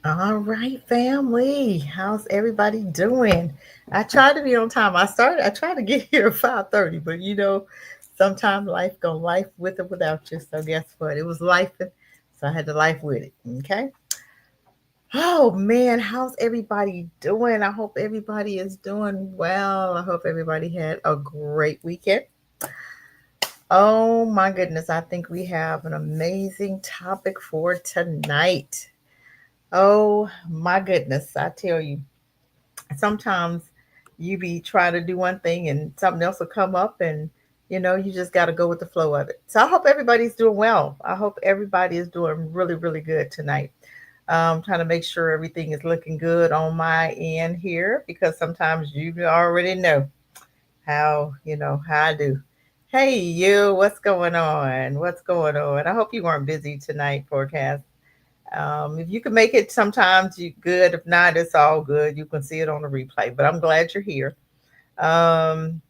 All right, family. How's everybody doing? I tried to be on time. I tried to get here at 5:30, but sometimes life go life with or without you. So guess what? It was life, so I had to life with it. Okay. Oh man, how's everybody doing? I hope everybody is doing well. I hope everybody had a great weekend. Oh my goodness, I think we have an amazing topic for tonight. Oh my goodness, I tell you, sometimes you be trying to do one thing and something else will come up, and you just got to go with the flow of it. So I hope everybody's doing well. I hope everybody is doing really, really good tonight. Trying to make sure everything is looking good on my end here because sometimes you already know how I do. Hey, you, what's going on? What's going on? I hope you weren't busy tonight, forecast. If you can make it, sometimes you good. If not, it's all good. You can see it on the replay. But I'm glad you're here. Um,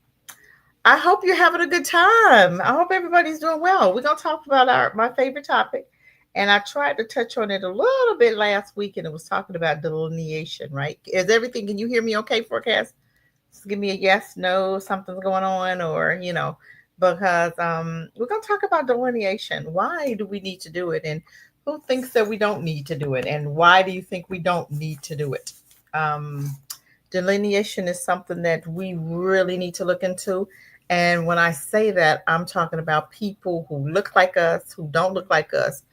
I hope you're having a good time. I hope everybody's doing well. We're gonna talk about our my favorite topic, and I tried to touch on it a little bit last week, and it was talking about delineation. Right? Is everything? Can you hear me? Okay, forecast. Just give me a yes, no, something's going on, or because we're gonna talk about delineation. Why do we need to do it, and who thinks that we don't need to do it, and why do you think we don't need to do it? Um, Delineation is something that we really need to look into. And when I say that, I'm talking about people who look like us, who don't look like us.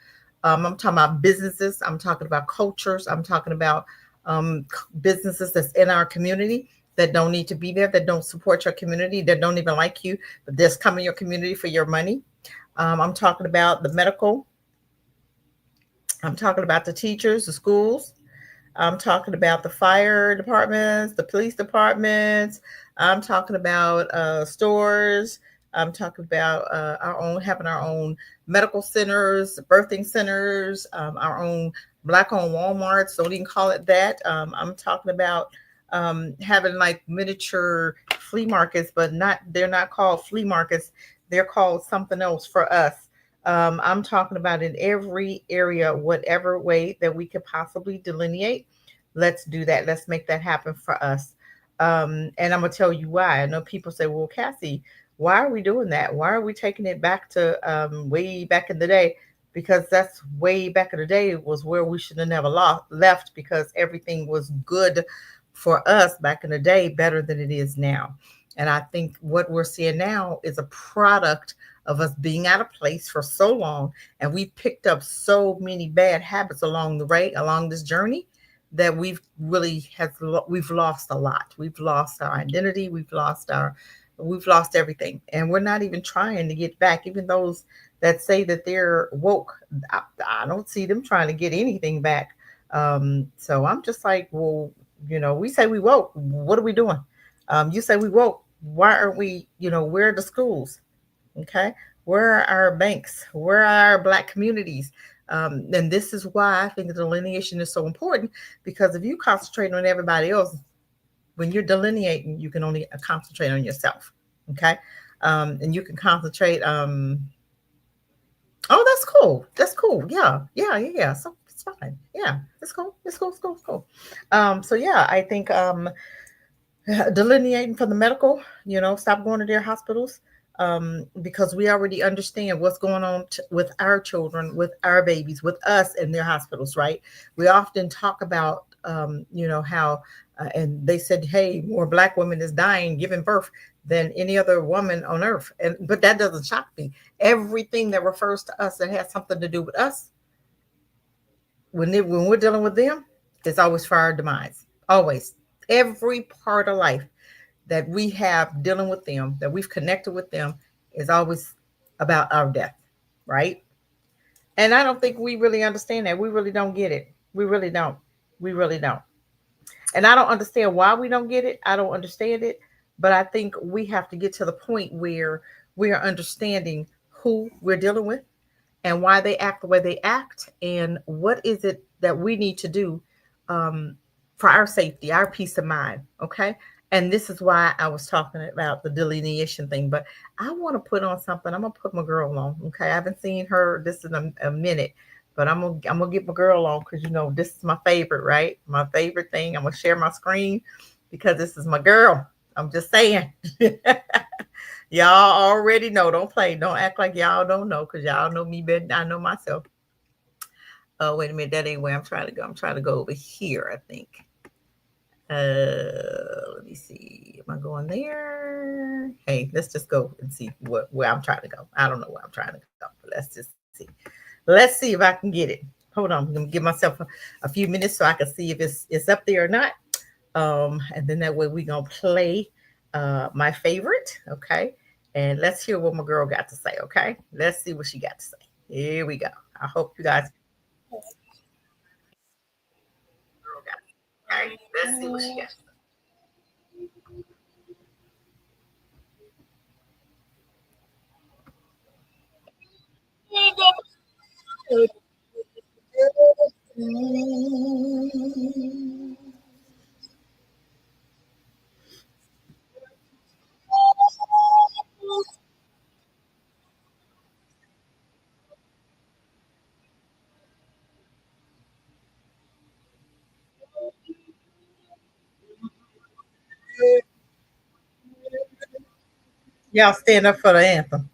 I'm talking about businesses. I'm talking about cultures. I'm talking about businesses that's in our community that don't need to be there, that don't support your community, that don't even like you, but just come in your community for your money. I'm talking about the medical. I'm talking about the teachers, the schools. I'm talking about the fire departments, the police departments. I'm talking about stores. I'm talking about our own having our own medical centers, birthing centers, our own black-owned WalMarts. Don't even call it that. I'm talking about having like miniature flea markets, but not they're not called flea markets. They're called something else for us. I'm talking about in every area, whatever way that we could possibly delineate. Let's do that. Let's make that happen for us. And I'm gonna tell you why. I know people say, "Well, Cassie, why are we doing that? Why are we taking it back to way back in the day?" Because that's way back in the day was where we should have never left because everything was good for us back in the day, better than it is now. And I think what we're seeing now is a product of us being out of place for so long, and we picked up so many bad habits along the way, along this journey, that we've lost a lot. We've lost our identity. We've lost everything, and we're not even trying to get back. Even those that say that they're woke, I don't see them trying to get anything back. So I'm just like, well, we say we woke. What are we doing? You say we woke. Why aren't we? Where are the schools? Okay. Where are our banks? Where are our black communities? And this is why I think delineation is so important, because if you concentrate on everybody else, when you're delineating, you can only concentrate on yourself. Okay. And you can concentrate. Oh, that's cool. That's cool. Yeah. Yeah. Yeah. Yeah. So it's fine. Yeah. It's cool. It's cool. It's cool. It's cool. So yeah, I think delineating from the medical, stop going to their hospitals, because we already understand what's going on with our children, with our babies, with us in their hospitals, right? We often talk about, how, and they said, hey, more black women is dying giving birth than any other woman on earth. But that doesn't shock me. Everything that refers to us that has something to do with us, when we're dealing with them, it's always for our demise. Always. Every part of life that we have dealing with them, that we've connected with them, is always about our death, right? And I don't think we really understand that. We really don't get it. We really don't. We really don't. And I don't understand why we don't get it. I don't understand it. But I think we have to get to the point where we are understanding who we're dealing with and why they act the way they act, and what is it that we need to do, um, for our safety, our peace of mind. Okay. And this is why I was talking about the delineation thing. But I want to put on something. I'm going to put my girl on. Okay. I haven't seen her this in a minute, But I'm gonna get my girl on because you know this is my favorite, right? My favorite thing. I'm gonna share my screen because this is my girl. I'm just saying. Y'all already know. Don't play. Don't act like y'all don't know because y'all know me better than I know myself. Oh, wait a minute. That ain't where I'm trying to go. I'm trying to go over here, I think. Let me see. Am I going there? Hey, let's just go and see where I'm trying to go. I don't know where I'm trying to go, but let's just see. Let's see if I can get it. Hold on. I'm gonna give myself a few minutes so I can see if it's up there or not. And then that way we gonna play my favorite. Okay. And let's hear what my girl got to say. Okay. Let's see what she got to say. Here we go. I hope you guys girl got it. Okay. Let's see what she got. Y'all stand up for the anthem.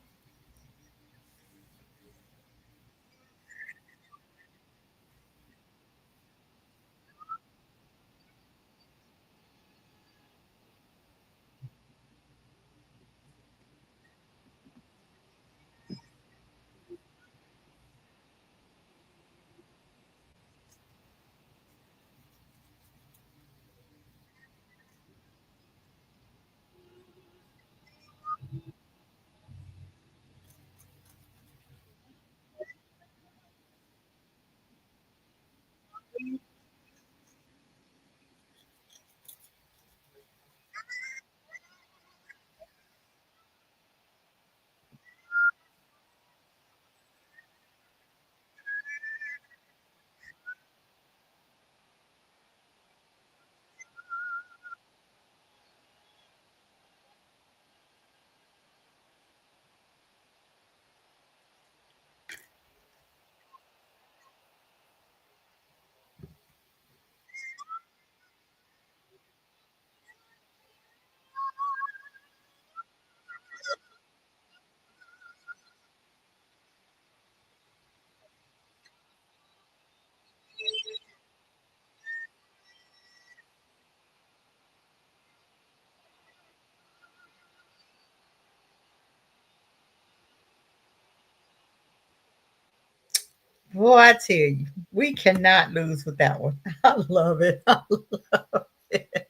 Boy, I tell you, we cannot lose with that one. I love it. I love it.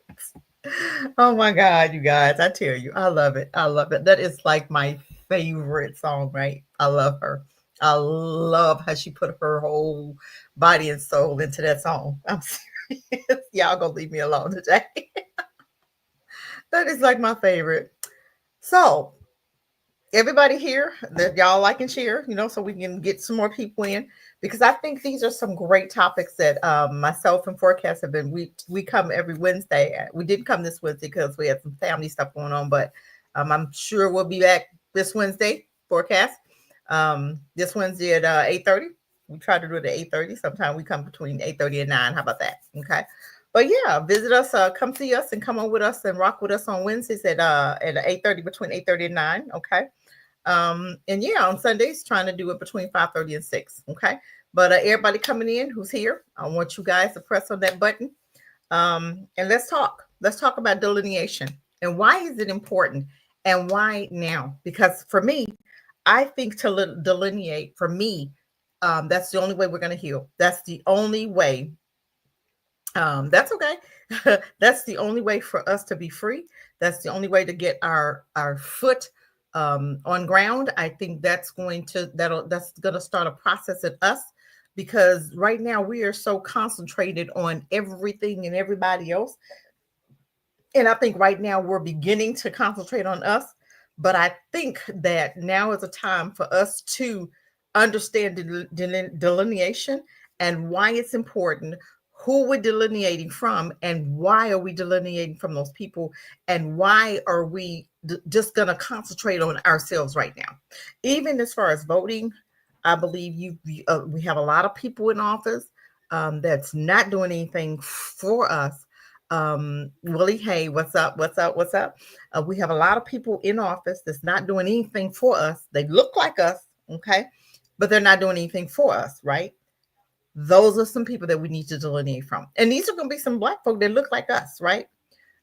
Oh my God, you guys, I tell you, I love it. I love it. That is like my favorite song, right? I love her. I love how she put her whole body and soul into that song. I'm serious. Y'all gonna leave me alone today. That is like my favorite. So, everybody here that y'all like and share, so we can get some more people in because I think these are some great topics that myself and Forecast have been. We come every Wednesday. We didn't come this Wednesday because we had some family stuff going on, but I'm sure we'll be back this Wednesday. Forecast this Wednesday at 8:30. We try to do it at 8:30. Sometimes we come between 8:30 and 9. How about that? Okay. But yeah, visit us, come see us, and come on with us and rock with us on Wednesdays at 8:30 between 8:30 and 9. Okay. And yeah, on Sundays, trying to do it between 5:30 and 6. Okay. But everybody coming in who's here, I want you guys to press on that button. And let's talk. Let's talk about delineation and why is it important and why now? Because for me, I think to delineate for me, that's the only way we're going to heal. That's the only way. That's okay. That's the only way for us to be free. That's the only way to get our foot on ground. I think that's going to start a process in us because right now we are so concentrated on everything and everybody else, and I think right now we're beginning to concentrate on us. But I think that now is a time for us to understand delineation and why it's important, who we're delineating from, and why are we delineating from those people, and why are we just going to concentrate on ourselves right now. Even as far as voting, I believe we have a lot of people in office that's not doing anything for us. Willie, hey, what's up? What's up? What's up? We have a lot of people in office that's not doing anything for us. They look like us, okay, but they're not doing anything for us, right? Those are some people that we need to delineate from. And these are going to be some black folk that look like us, right?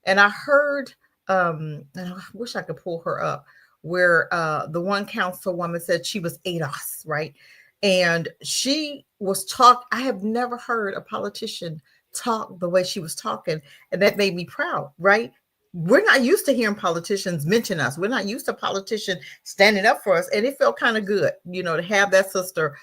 And I heard, and I wish I could pull her up, where the one councilwoman said she was ADOS, right? And she was I have never heard a politician talk the way she was talking, and that made me proud, right? We're not used to hearing politicians mention us. We're not used to politicians standing up for us, and it felt kind of good, to have that sister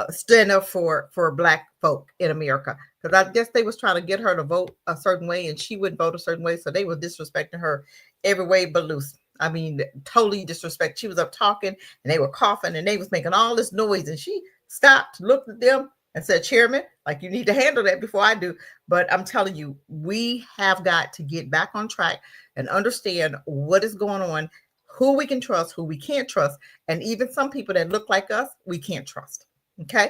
stand up for black folk in America, because I guess they was trying to get her to vote a certain way and she wouldn't vote a certain way, so they were disrespecting her every way but loose. I mean, totally disrespect. She was up talking and they were coughing and they was making all this noise, and she stopped, looked at them and said, Chairman, like, you need to handle that before I do. But I'm telling you, we have got to get back on track and understand what is going on, who we can trust, who we can't trust, and even some people that look like us, we can't trust. Okay.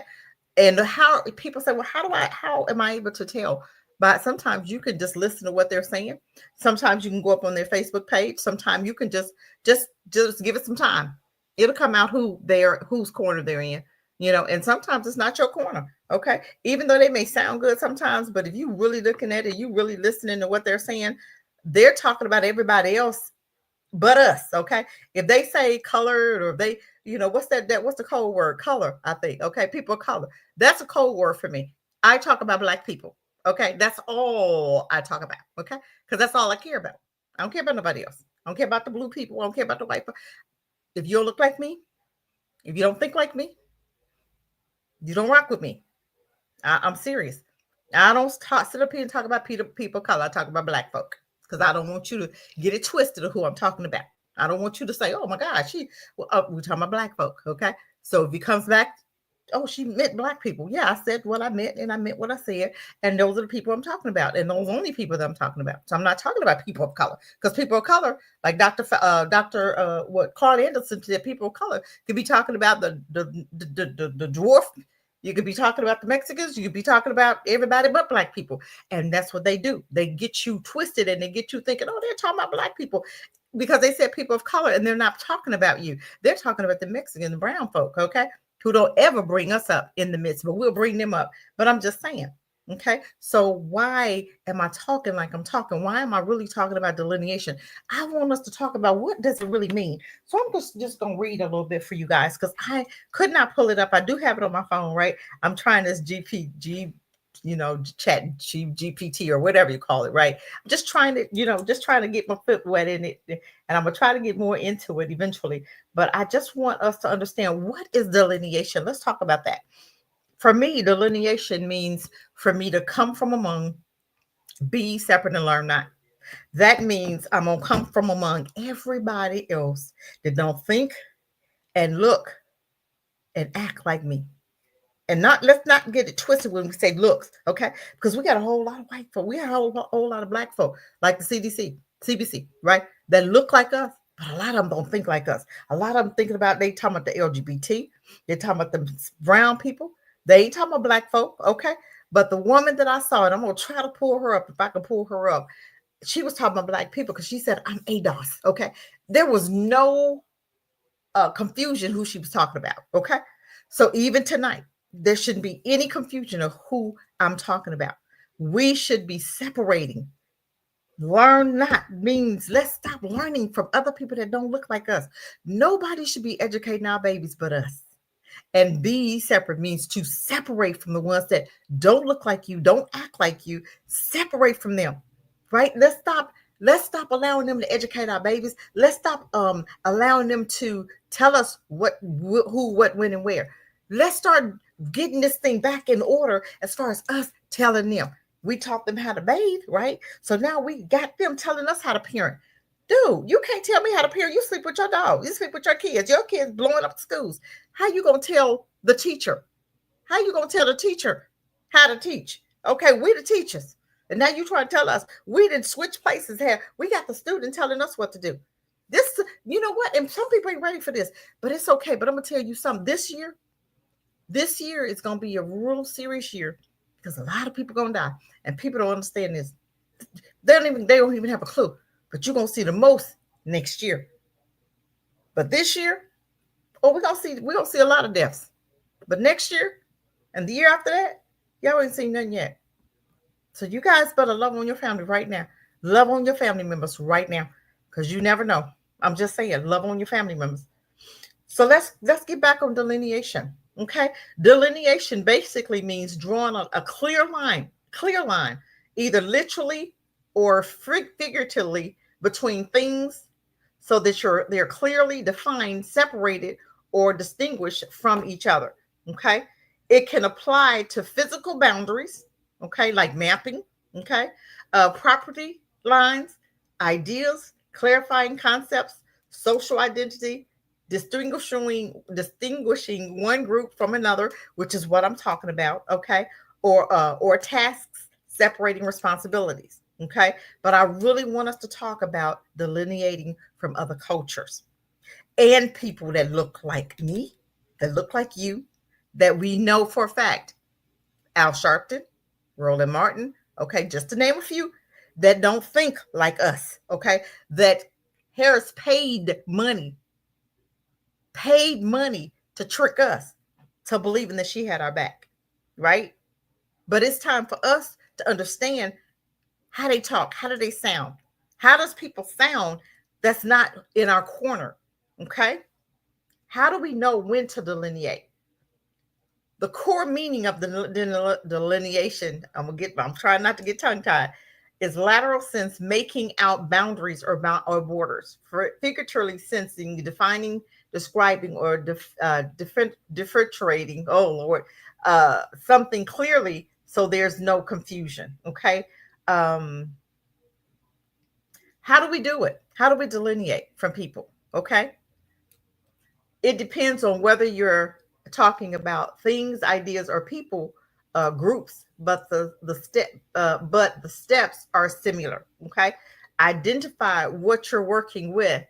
And how people say, well, how am I able to tell? But sometimes you can just listen to what they're saying. Sometimes you can go up on their Facebook page. Sometimes you can just give it some time. It'll come out whose corner they're in, and sometimes it's not your corner. Okay. Even though they may sound good sometimes, but if you really looking at it, you really listening to what they're saying, they're talking about everybody else but us. Okay. If they say colored, or if they, what's the code word? Color, I think. Okay. People of color. That's a code word for me. I talk about black people. Okay. That's all I talk about. Okay. Because that's all I care about. I don't care about nobody else. I don't care about the blue people. I don't care about the white people. If you don't look like me, if you don't think like me, you don't rock with me. I'm serious. I don't sit up here and talk about people of color. I talk about black folk, because I don't want you to get it twisted of who I'm talking about. I don't want you to say, oh my God, we're talking about black folk. Okay. So if he comes back, oh, she meant black people. Yeah, I said what I meant and I meant what I said. And those are the people I'm talking about. And those are the only people that I'm talking about. So I'm not talking about people of color, because people of color, like what Carl Anderson said, people of color could be talking about the dwarf. You could be talking about the Mexicans. You could be talking about everybody but black people. And that's what they do. They get you twisted and they get you thinking, oh, they're talking about black people, because they said people of color and they're not talking about you. They're talking about the Mexican, the brown folk, okay, who don't ever bring us up in the midst, but we'll bring them up. But I'm just saying, okay, so why am I talking like I'm talking? Why am I really talking about delineation? I want us to talk about what does it really mean. So I'm just going to read a little bit for you guys, because I could not pull it up. I do have it on my phone, right? I'm trying this chat GPT or whatever you call it, right? I'm just trying to get my foot wet in it, and I'm gonna try to get more into it eventually. But I just want us to understand, what is delineation. Let's talk about that. For me, delineation means for me to come from among, be separate, and learn not. That means I'm gonna come from among everybody else that don't think and look and act like me. And let's not get it twisted when we say looks, okay? Because we got a whole lot of white folk, we got a whole lot of black folk, like the CBC, right? That look like us, but a lot of them don't think like us. A lot of them thinking about, they talking about the LGBT, they talking about the brown people, they ain't talking about black folk, okay? But the woman that I saw, and I'm gonna try to pull her up if I can pull her up, she was talking about black people because she said, I'm ADOS, okay? There was no confusion who she was talking about, okay? So even tonight, there shouldn't be any confusion of who I'm talking about. We should be separating. Learn not means let's stop learning from other people that don't look like us. Nobody should be educating our babies but us. And be separate means to separate from the ones that don't look like you, don't act like you. Separate from them, right? Let's stop allowing them to educate our babies. Let's stop allowing them to tell us who, what, when, and where. Let's start getting this thing back in order as far as us telling them. We taught them how to bathe, right? So now we got them telling us how to parent. Dude, you can't tell me how to parent. You sleep with your dog. You sleep with your kids. Your kids blowing up schools. How you gonna tell the teacher? How you gonna tell the teacher how to teach? Okay, we the teachers. And now you trying to tell us we didn't switch places here. We got the student telling us what to do. This, you know what? And some people ain't ready for this, but it's okay. But I'm gonna tell you something. This year, This year is going to be a real serious year because a lot of people going to die, and people don't understand this. They don't even have a clue. But you're going to see the most next year. But this year, oh, we're gonna see a lot of deaths. But next year and the year after that, y'all ain't seen nothing yet. So you guys better love on your family right now. Love on your family members right now, because you never know. I'm just saying, love on your family members. So let's get back on delineation. Okay, delineation basically means drawing a clear line, either literally or figuratively between things, so that they're clearly defined, separated, or distinguished from each other. Okay, it can apply to physical boundaries. Okay, like mapping. Okay, property lines, ideas, clarifying concepts, social identity, distinguishing one group from another, which is what I'm talking about. Okay, or tasks, separating responsibilities. Okay, but I really want us to talk about delineating from other cultures and people that look like me, that look like you, that we know for a fact. Al Sharpton, Roland Martin, okay, just to name a few, that don't think like us. Okay, that Harris paid money to trick us to believing that she had our back, right? But it's time for us to understand how they talk, how do they sound, how does people sound that's not in our corner, okay? How do we know when to delineate? The core meaning of the delineation, I'm trying not to get tongue tied, is lateral sense, making out boundaries or borders, for figuratively sensing, defining, describing, or differentiating. Oh Lord, something clearly so there's no confusion. Okay, um, how do we do it? How do we delineate from people? Okay, it depends on whether you're talking about things, ideas, or people, groups, but the steps are similar. Okay, identify what you're working with.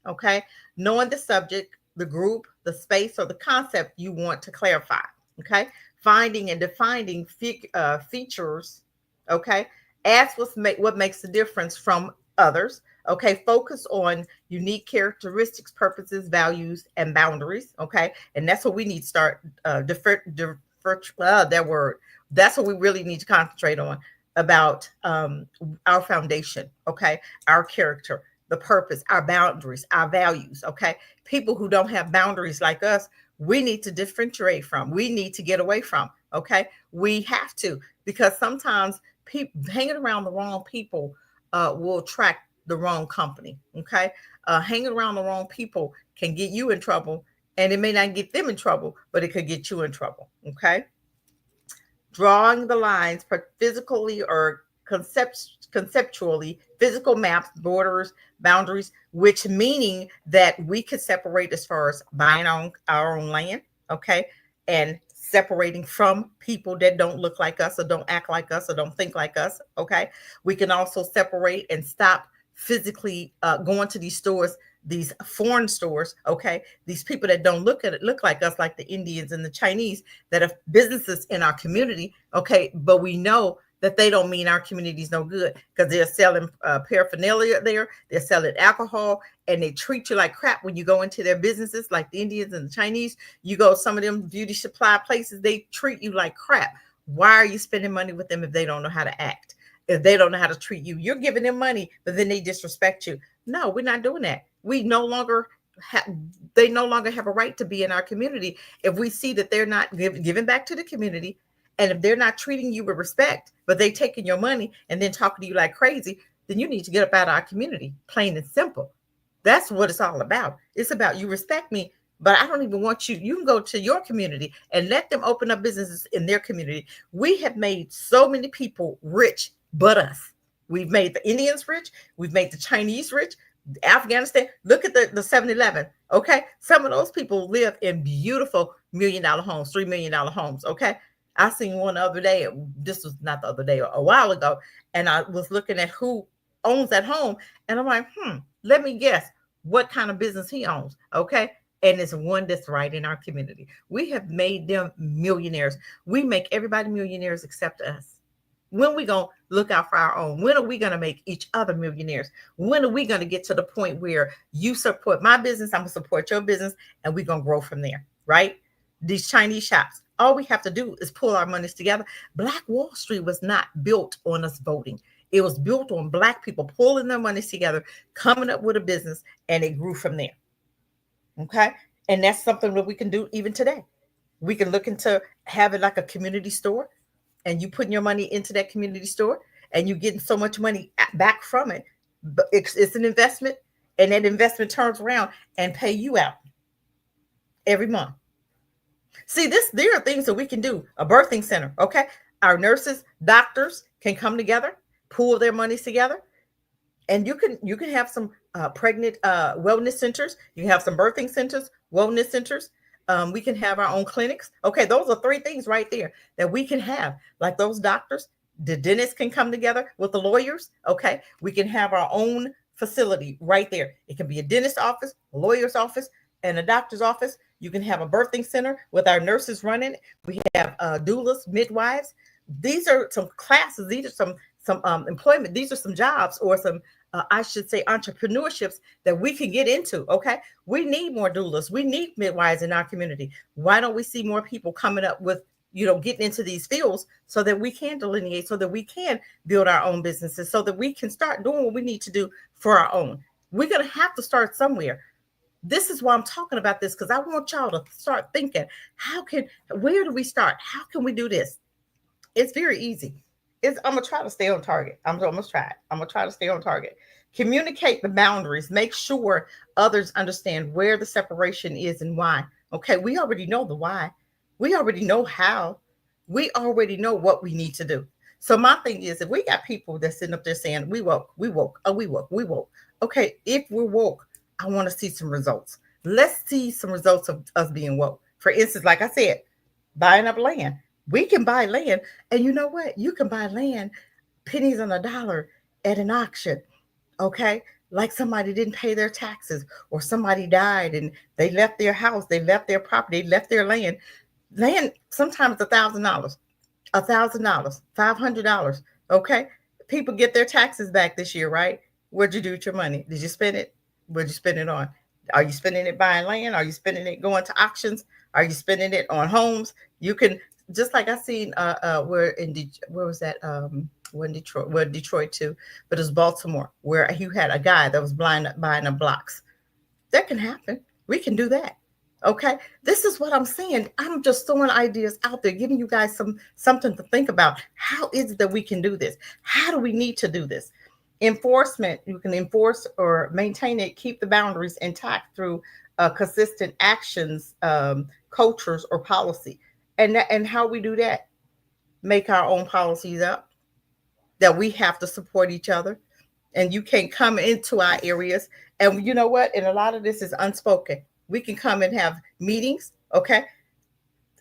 Okay, knowing the subject, the group, the space, or the concept you want to clarify. Okay, finding and defining features. Okay, ask what makes the difference from others. Okay, focus on unique characteristics, purposes, values, and boundaries. Okay, and that's what we need to start that word. That's what we really need to concentrate on, about our foundation. Okay, our character, the purpose, our boundaries, our values. Okay, people who don't have boundaries like us, we need to differentiate from. We need to get away from. Okay, we have to, because sometimes people hanging around the wrong people will attract the wrong company. Okay, hanging around the wrong people can get you in trouble, and it may not get them in trouble, but it could get you in trouble. Okay, drawing the lines physically or conceptually, physical maps, borders, boundaries, which meaning that we could separate as far as buying our own land, okay, and separating from people that don't look like us or don't act like us or don't think like us, okay. We can also separate and stop physically going to these stores, these foreign stores, okay, these people that don't look like us, like the Indians and the Chinese that have businesses in our community, okay, but we know that they don't mean our community is no good, because they're selling paraphernalia there, they're selling alcohol, and they treat you like crap when you go into their businesses, like the Indians and the Chinese. You go some of them beauty supply places, they treat you like crap. Why are you spending money with them if they don't know how to act? If they don't know how to treat you, you're giving them money, but then they disrespect you. No, we're not doing that. We no longer have, they no longer have a right to be in our community if we see that they're not giving back to the community, and if they're not treating you with respect, but they taking your money and then talking to you like crazy, then you need to get up out of our community, plain and simple. That's what it's all about. It's about, you respect me, but I don't even want you. You can go to your community and let them open up businesses in their community. We have made so many people rich but us. We've made the Indians rich. We've made the Chinese rich. Afghanistan, look at the 7-Eleven. Okay, some of those people live in beautiful $1 million homes, $3 million homes. Okay, I seen one the other day. This was not the other day, a while ago, and I was looking at who owns that home, and I'm like, let me guess what kind of business he owns. Okay, and it's one that's right in our community. We have made them millionaires. We make everybody millionaires except us. When we gonna look out for our own? When are we gonna make each other millionaires? When are we gonna get to the point where you support my business, I'm gonna support your business, and we're gonna grow from there, right? These Chinese shops, all we have to do is pull our monies together. Black Wall Street was not built on us voting. It was built on Black people pulling their monies together, coming up with a business, and it grew from there. Okay. And that's something that we can do even today. We can look into having like a community store, and you putting your money into that community store, and you getting so much money back from it. But it's an investment, and that investment turns around and pay you out every month. See, there are things that we can do. A birthing center, okay? Our nurses, doctors can come together, pool their monies together, and you can have some pregnant wellness centers. You can have some birthing centers, wellness centers. We can have our own clinics. Okay, those are three things right there that we can have. Like those doctors, the dentists can come together with the lawyers. Okay, we can have our own facility right there. It can be a dentist office, a lawyer's office, and a doctor's office. You can have a birthing center with our nurses running. We have doulas, midwives. These are some classes. These are some employment. These are some jobs, or some I should say entrepreneurships that we can get into. Okay, we need more doulas. We need midwives in our community. Why don't we see more people coming up with, getting into these fields, so that we can delineate, so that we can build our own businesses, so that we can start doing what we need to do for our own. We're going to have to start somewhere. This is why I'm talking about this, because I want y'all to start thinking, where do we start? How can we do this? It's very easy. I'm gonna try to stay on target. I'm gonna try it. I'm gonna try to stay on target. Communicate the boundaries. Make sure others understand where the separation is and why. Okay, we already know the why. We already know how. We already know what we need to do. So my thing is, if we got people that's sitting up there saying, "We woke, we woke, oh, we woke, we woke." Okay, if we're woke, I want to see some results. Let's see some results of us being woke. For instance, like I said, buying up land. We can buy land, and you know what? You can buy land pennies on a dollar at an auction. Okay, like somebody didn't pay their taxes, or somebody died and they left their house, they left their property, they left their land. Land sometimes $1,000, $1,000, $500. Okay, people get their taxes back this year, right? What'd you do with your money? Did you spend it? What'd you spend it on? Are you spending it buying land? Are you spending it going to auctions? Are you spending it on homes? You can, just like I seen where was that, when Detroit too, but it was Baltimore, where you had a guy that was blind buying up blocks. That can happen. We can do that. Okay, this is what I'm saying. I'm just throwing ideas out there, giving you guys something to think about. How is it that we can do this? How do we need to do this? Enforcement. You can enforce or maintain it, keep the boundaries intact through consistent actions, cultures, or policy. And how we do that? Make our own policies up, that we have to support each other, and you can't come into our areas. And you know what? And a lot of this is unspoken. We can come and have meetings, okay,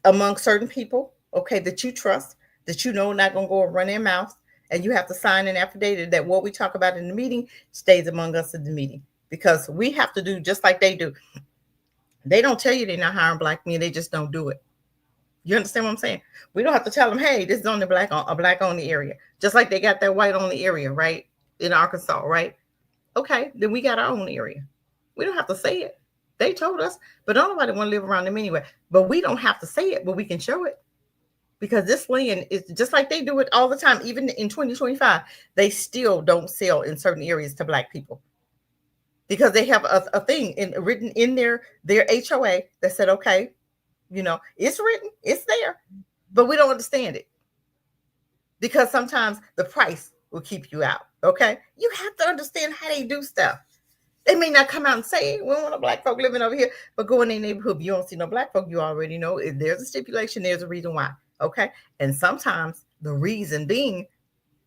among certain people, okay, that you trust, that you know not gonna go and run their mouths, and you have to sign an affidavit that what we talk about in the meeting stays among us in the meeting, because we have to do just like they do. They don't tell you they're not hiring Black men; they just don't do it. You understand what I'm saying? We don't have to tell them, hey, this is only a Black only area, just like they got that white only area, right, in Arkansas, right? Okay, then we got our own area. We don't have to say it. They told us, but don't nobody want to live around them anyway. But we don't have to say it, but we can show it, because this land is just like they do it all the time. Even in 2025, they still don't sell in certain areas to Black people, because they have a thing written in their HOA that said, okay, it's written, it's there, but we don't understand it, because sometimes the price will keep you out. Okay, you have to understand how they do stuff. They may not come out and say, we don't want no Black folk living over here, but go in their neighborhood. If you don't see no Black folk, you already know if there's a stipulation, there's a reason why. Okay, and sometimes the reason being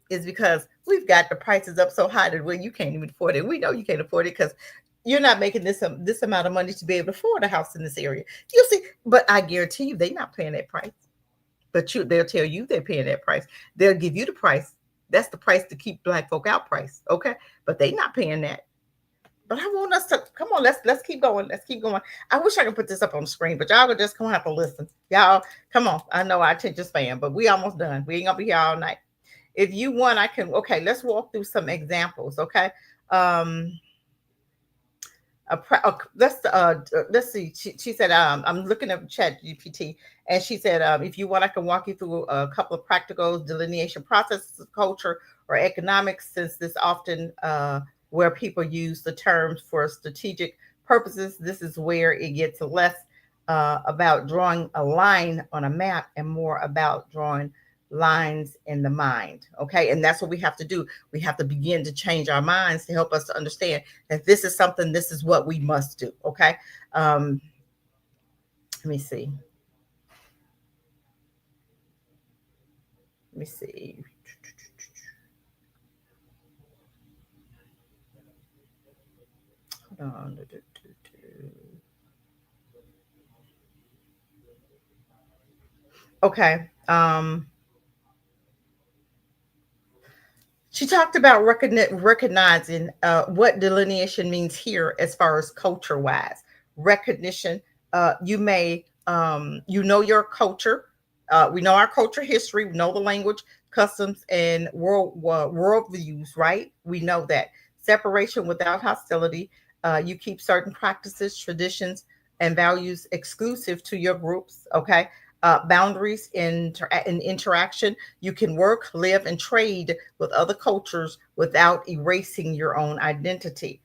is because we've got the prices up so high that you can't even afford it. We know you can't afford it because you're not making this amount of money to be able to afford a house in this area. You see, but I guarantee you they're not paying that price. But they'll tell you they're paying that price. They'll give you the price. That's the price to keep Black folk out price. Okay, but they're not paying that. But I want us to come on. Let's keep going. Let's keep going. I wish I could put this up on the screen, but y'all would just come have to listen. Y'all, come on. I know I attention span, but we almost done. We ain't gonna be here all night. If you want, I can. Okay, let's walk through some examples. Okay. Um, let's see. She said, I'm looking at Chat GPT, and she said, if you want, I can walk you through a couple of practicals, delineation processes of culture or economics, since this often where people use the terms for strategic purposes. This is where it gets less about drawing a line on a map and more about drawing lines in the mind. Okay, and that's what we have to do. We have to begin to change our minds to help us to understand that this is something, this is what we must do. Okay. um let me see let me see. Hold on. Okay. She talked about recognizing what delineation means here as far as culture wise. Recognition, you may, you know, your culture. We know our culture history, we know the language, customs, and world views, right? We know that. Separation without hostility. You keep certain practices, traditions, and values exclusive to your groups, okay? Boundaries in interaction. You can work, live, and trade with other cultures without erasing your own identity.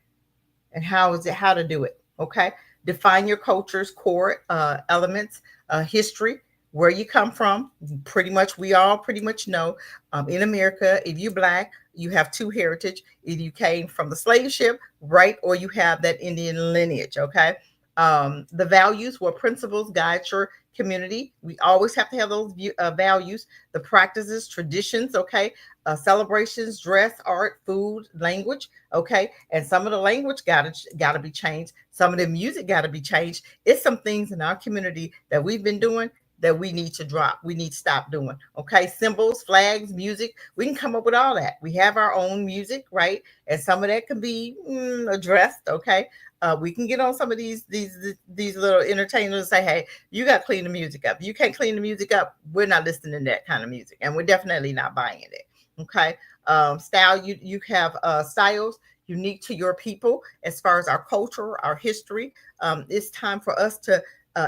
And how is it, how to do it? Okay. Define your culture's core elements, history, where you come from. Pretty much, we all pretty much know, in America, if you black, you have two heritage. Either you came from the slave ship, right, or you have that Indian lineage. Okay. The values, what principles guide your community. We always have to have those values. The practices, traditions, okay, celebrations, dress, art, food, language, okay, and some of the language gotta be changed. Some of the music gotta be changed. It's some things in our community that we've been doing that we need to drop. We need to stop doing. Okay, symbols, flags, music. We can come up with all that. We have our own music, right? And some of that can be addressed. Okay, we can get on some of these little entertainers and say, hey, you got to clean the music up. You can't clean the music up. We're not listening to that kind of music, and we're definitely not buying it. Okay. Style, you have styles unique to your people as far as our culture, our history. It's time for us to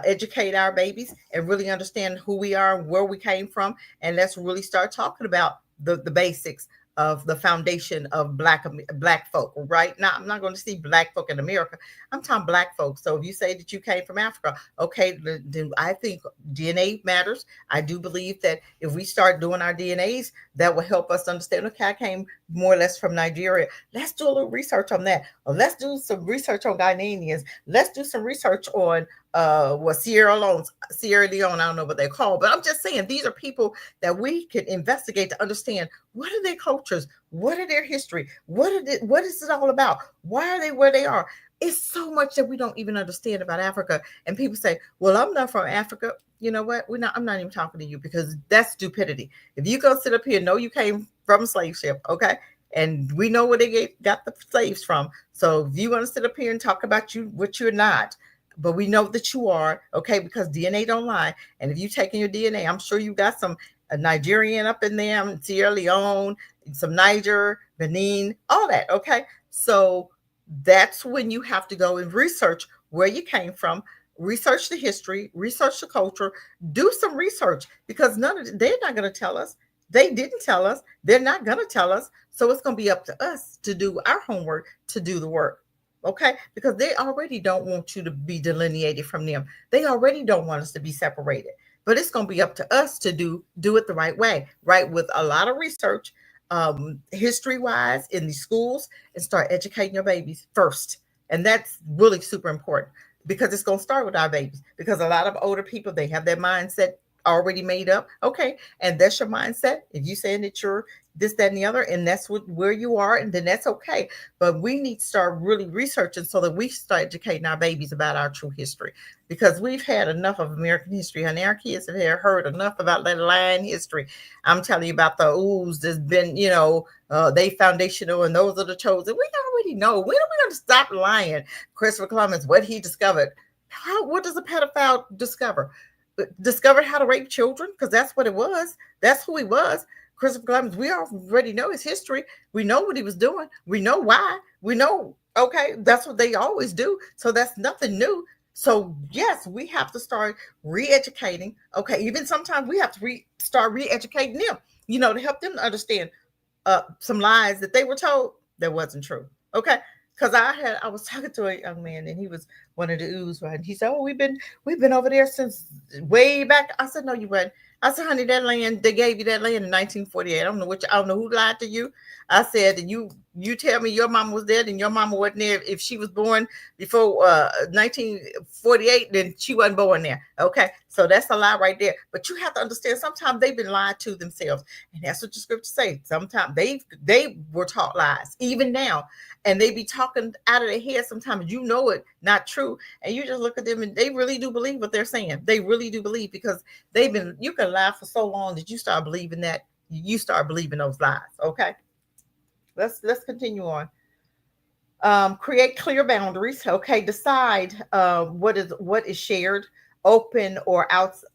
educate our babies and really understand who we are, where we came from, and let's really start talking about the basics of the foundation of black folk. Right now, I'm not going to see black folk in America. I'm talking black folks. So if you say that you came from Africa, okay, then I think DNA matters. I do believe that if we start doing our DNAs, that will help us understand. Okay, I came more or less from Nigeria. Let's do a little research on that. Or let's do some research on Ghanaians. Let's do some research on what Sierra Leone. I don't know what they're called, but I'm just saying these are people that we can investigate to understand what are their cultures, what are their history, what is it all about? Why are they where they are? It's so much that we don't even understand about Africa. And people say, well, I'm not from Africa. You know what? I'm not even talking to you because that's stupidity. If you go sit up here, know you came from a slave ship, okay? And we know where they got the slaves from. So if you want to sit up here and talk about you, what you're not, but we know that you are, okay, because DNA don't lie. And if you taking your DNA, I'm sure you got some Nigerian up in there, Sierra Leone, some Niger, Benin, all that, okay? So that's when you have to go and research where you came from, research the history, research the culture, do some research because they're not going to tell us. They didn't tell us. They're not going to tell us. So it's going to be up to us to do our homework, to do the work. Okay? Because they already don't want you to be delineated from them. They already don't want us to be separated. But it's going to be up to us to do it the right way, right? With a lot of research, history wise in the schools, and start educating your babies first. And that's really super important because it's going to start with our babies. Because a lot of older people, they have their mindset already made up. Okay. And that's your mindset. If you saying that you're this, that, and the other, and that's what where you are, and then that's okay. But we need to start really researching so that we start educating our babies about our true history. Because we've had enough of American history, and our kids have heard enough about that lying history. I'm telling you about the oohs that's been, they foundational and those are the chosen. We already know. When are we going to stop lying? Christopher Columbus, what he discovered. What does a pedophile discover? Discovered how to rape children, because that's what it was. That's who he was. Christopher Columbus, we already know his history. We know what he was doing. We know why. We know, okay, that's what they always do. So that's nothing new. So yes, we have to start re-educating. Okay, even sometimes we have to start re-educating them, to help them to understand some lies that they were told that wasn't true. Okay. Because I was talking to a young man and he was one of the ooze, right? And he said, "Oh, we've been over there since way back." I said, "No, you weren't." I said, "Honey, that land, they gave you that land in 1948. I don't know who lied to you." I said, "And you tell me your mama was dead and your mama wasn't there. If she was born before 1948, then she wasn't born there." Okay. So that's a lie right there. But you have to understand sometimes they've been lied to themselves. And that's what the scripture say. Sometimes they were taught lies, even now, and they be talking out of their head. Sometimes it not true, and you just look at them and they really do believe what they're saying. They really do believe because you can lie for so long that you start believing that you start believing those lies. Okay, let's continue on. Create clear boundaries. Okay, decide what is shared, open or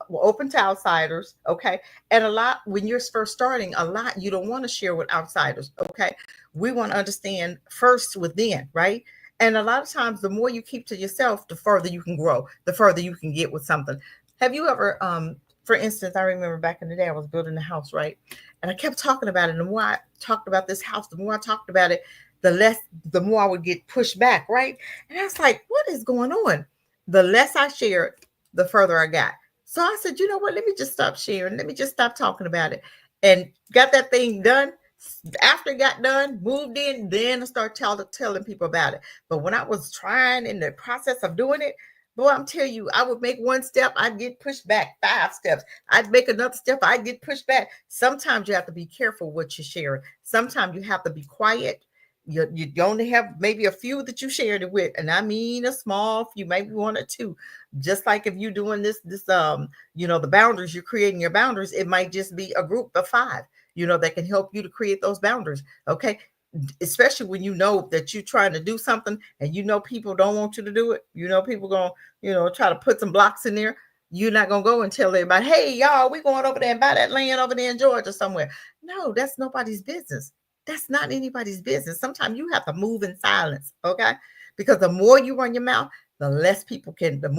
open to outsiders. Okay, and a lot when you're first starting, a lot you don't want to share with outsiders. Okay, we want to understand first within, right? And a lot of times, the more you keep to yourself, the further you can grow, the further you can get with something. Have you ever, for instance, I remember back in the day, I was building a house, right? And I kept talking about it. And the more I talked about this house, the more I talked about it, the more I would get pushed back, right? And I was like, what is going on? The less I shared, the further I got. So I said, you know what? Let me just stop sharing. Let me just stop talking about it. And got that thing done. After it got done, moved in, then I started telling people about it. But when I was trying in the process of doing it, boy, I'm telling you, I would make one step, I'd get pushed back 5 steps. I'd make another step, I'd get pushed back. Sometimes you have to be careful what you share. Sometimes you have to be quiet. You only have maybe a few that you shared it with, and I mean a small few, maybe one or two. Just like if you're doing the boundaries, you're creating your boundaries. It might just be a group of five, that can help you to create those boundaries. Okay, especially when you know that you're trying to do something and people don't want you to do it. People going to try to put some blocks in there. You're not going to go and tell everybody, "Hey, y'all, we going over there and buy that land over there in Georgia somewhere." No, that's nobody's business. That's not anybody's business. Sometimes you have to move in silence. Okay, because the more you run your mouth, the less people can, the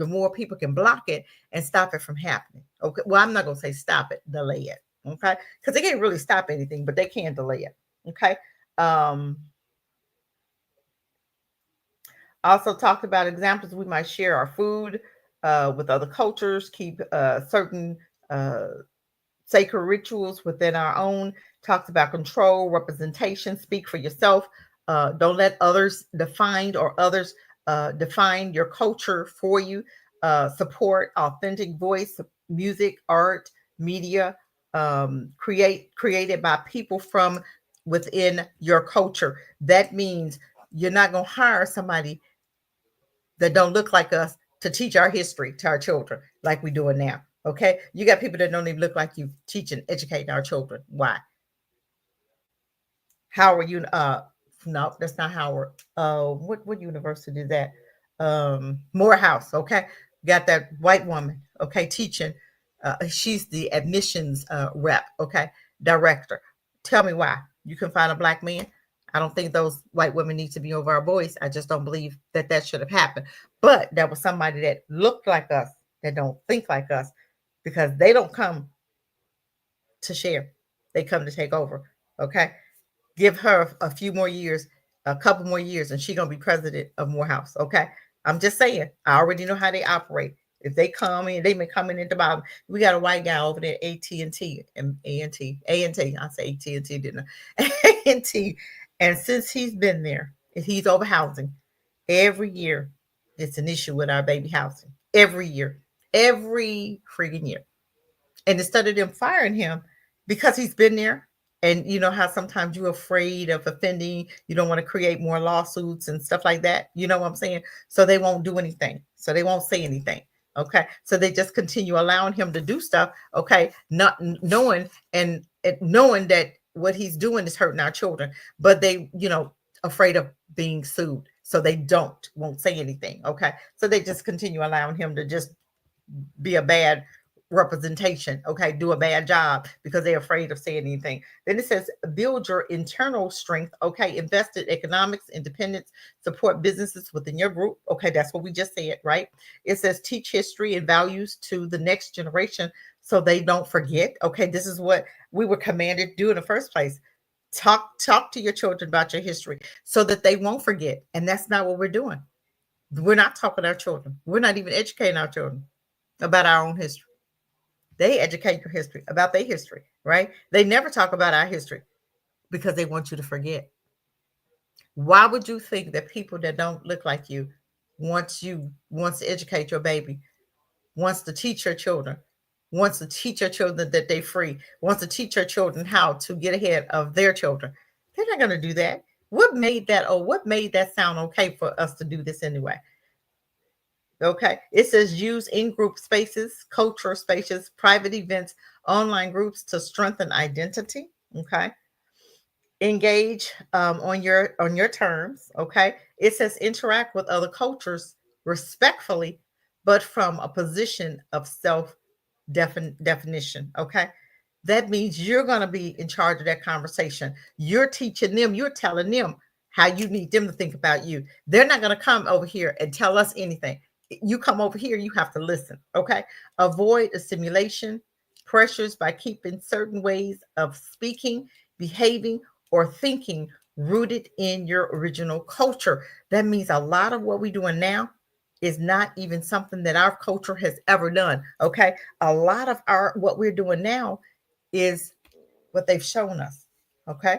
more people can block it and stop it from happening. Okay, well, I'm not going to say stop it, delay it. Okay, because they can't really stop anything, but they can delay it. Okay. Um, Also talked about examples we might share our food with other cultures, keep certain uh, sacred rituals within our own. Talked about control, representation, speak for yourself. Don't let others define your culture for you. Support authentic voice, music, art, media, created by people from within your culture. That means you're not going to hire somebody that don't look like us to teach our history to our children like we're doing now. Okay. You got people that don't even look like you teaching, educating our children. Why? Howard, no, that's not Howard. What university is that? Morehouse. Okay. Got that white woman. Okay. Teaching. She's the admissions rep. Okay. Director. Tell me why. You can find a black man. I don't think those white women need to be over our boys. I just don't believe that should have happened. But there was somebody that looked like us, that don't think like us, because they don't come to share. They come to take over. Okay. Give her a few more years, a couple more years, and she's gonna be president of Morehouse. Okay. I'm just saying, I already know how they operate. If they come in, they may come in at the bottom. We got a white guy over there, AT&T and A&T. I say AT&T, didn't I? A&T. And since he's been there, he's over housing. Every year, it's an issue with our baby housing. Every year, every freaking year. And instead of them firing him because he's been there, and you know how sometimes you're afraid of offending, you don't want to create more lawsuits and stuff like that. You know what I'm saying? So they won't do anything. So they won't say anything. Okay. So they just continue allowing him to do stuff. Okay. Not knowing and knowing that what he's doing is hurting our children, but they, afraid of being sued. So they won't say anything. Okay. So they just continue allowing him to just be a bad representation, okay, do a bad job because they're afraid of saying anything. Then it says build your internal strength, okay, invest in economics, independence, support businesses within your group, okay, that's what we just said, right? It says teach history and values to the next generation so they don't forget, okay, this is what we were commanded to do in the first place. Talk to your children about your history so that they won't forget, and that's not what we're doing. We're not talking to our children, we're not even educating our children about our own history. They educate your history about their history, right? They never talk about our history because they want you to forget. Why would you think that people that don't look like you wants to educate your baby, wants to teach your children, wants to teach your children that they're free, wants to teach your children how to get ahead of their children? They're not going to do that. What made that sound okay for us to do this anyway? Okay. It says use in group spaces, cultural spaces, private events, online groups to strengthen identity. Okay. Engage on your terms. Okay. It says interact with other cultures respectfully, but from a position of self definition. Okay. That means you're going to be in charge of that conversation. You're teaching them, you're telling them how you need them to think about you. They're not going to come over here and tell us anything. You come over here, you have to listen. Okay. Avoid assimilation pressures by keeping certain ways of speaking, behaving, or thinking rooted in your original culture. That means a lot of what we're doing now is not even something that our culture has ever done. Okay. A lot of our what we're doing now is what they've shown us. Okay.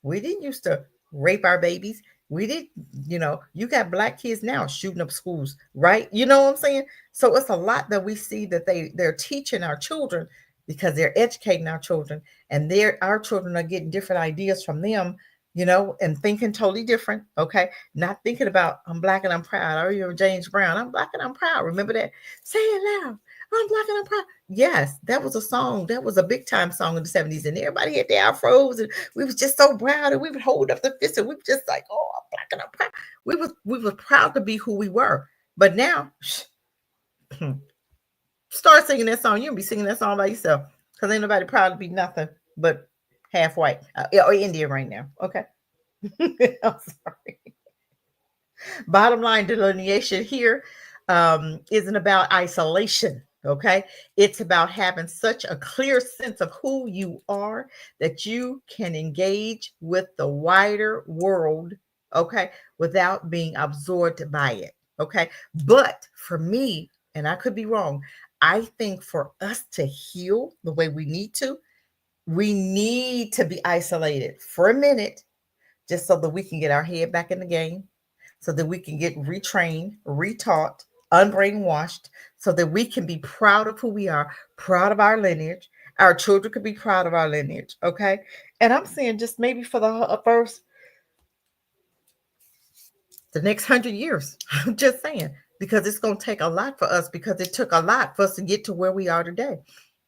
We didn't used to rape our babies. We did, you got black kids now shooting up schools, right? You know what I'm saying? So it's a lot that we see that they're teaching our children because they're educating our children, and our children are getting different ideas from them, and thinking totally different. Okay. Not thinking about I'm black and I'm proud. I remember James Brown. I'm black and I'm proud. Remember that? Say it loud. I'm black and I'm proud. Yes, that was a song. That was a big time song in the 70s. And everybody had their afros, and we was just so proud, and we would hold up the fist, and we were just like, oh, I'm black and I'm proud. We were proud to be who we were. But now, start singing that song. You'll be singing that song by yourself. Because ain't nobody proud to be nothing but half white, or Indian right now. Okay. I'm sorry. Bottom line, delineation here isn't about isolation. Okay. It's about having such a clear sense of who you are that you can engage with the wider world. Okay. Without being absorbed by it. Okay. But for me, and I could be wrong, I think for us to heal the way we need to be isolated for a minute just so that we can get our head back in the game, so that we can get retrained, retaught, unbrainwashed, so that we can be proud of who we are, proud of our lineage. Our children could be proud of our lineage. Okay. And I'm saying just maybe for the next 100 years. I'm just saying, because it's going to take a lot for us, because it took a lot for us to get to where we are today.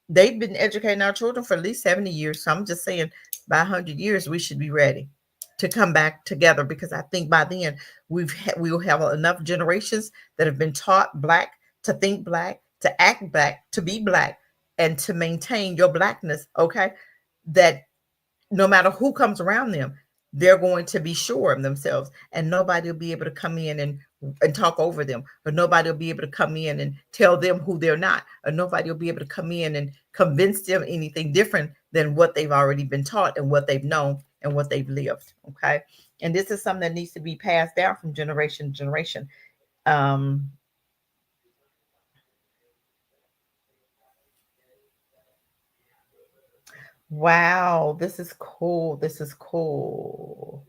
They've been educating our children for at least 70 years. So I'm just saying by 100 years, we should be ready to come back together, because I think by then we will have enough generations that have been taught black, to think black, to act black, to be black, and to maintain your blackness. Okay. That no matter who comes around them, they're going to be sure of themselves, and nobody will be able to come in and talk over them, or nobody will be able to come in and tell them who they're not, or nobody will be able to come in and convince them anything different than what they've already been taught and what they've known and what they've lived. Okay. And this is something that needs to be passed down from generation to generation. um wow, this is cool, this is cool.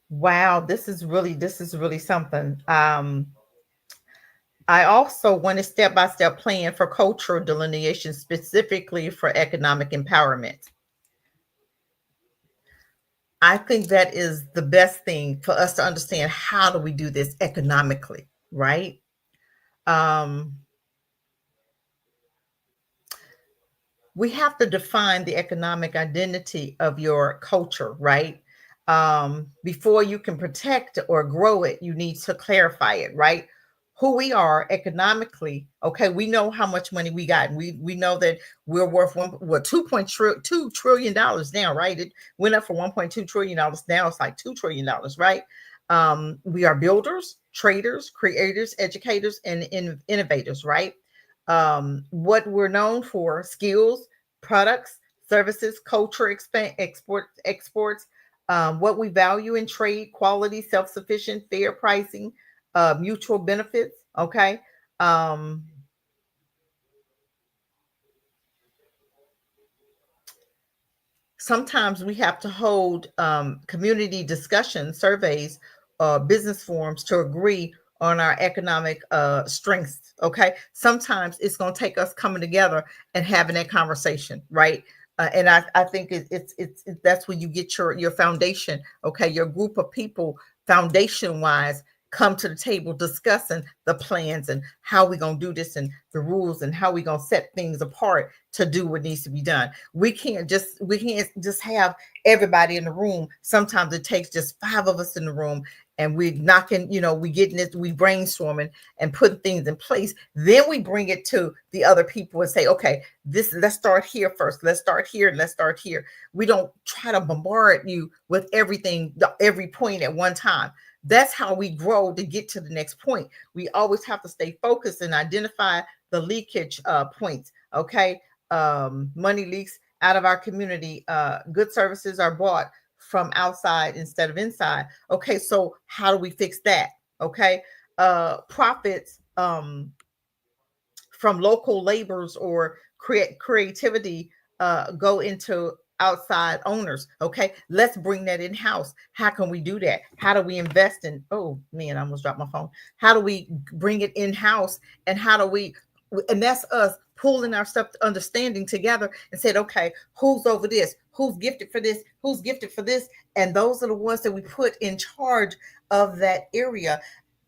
Wow, this is really something. I also want a step by step plan for cultural delineation, specifically for economic empowerment. I think that is the best thing for us to understand. How do we do this economically, right? Um, we have to define the economic identity of your culture, right? Before you can protect or grow it, you need to clarify it, right? Who we are economically. Okay, we know how much money we got. We know that we're worth $2.2 trillion now, right? It went up from $1.2 trillion. Now it's like $2 trillion, right? We are builders, traders, creators, educators, and innovators, right? What we're known for: skills, products, services, culture, exports. What we value in trade: quality, self-sufficient, fair pricing, mutual benefits. Okay. Um, Sometimes we have to hold community discussion surveys, business forums to agree on our economic strengths. Okay, sometimes it's going to take us coming together and having that conversation, right? And I think that's when you get your foundation. Okay, your group of people, foundation wise, come to the table discussing the plans and how we going to do this and the rules and how we going to set things apart to do what needs to be done. We can't just have everybody in the room. Sometimes it takes just five of us in the room, and we knocking, we getting it, we brainstorming and putting things in place. Then we bring it to the other people and say, okay, this, let's start here first. Let's start here and let's start here. We don't try to bombard you with everything, every point at one time. That's how we grow to get to the next point. We always have to stay focused and identify the leakage points. Okay. Money leaks out of our community. Good services are bought from outside instead of inside. Okay, so how do we fix that? Okay, profits from local labors or creativity go into outside owners. Okay, let's bring that in house. How can we do that? How do we invest in? Oh man, I almost dropped my phone. How do we bring it in house? And how do we? And that's us pulling our stuff, understanding together, and said, okay, who's over this? Who's gifted for this? Who's gifted for this? And those are the ones that we put in charge of that area.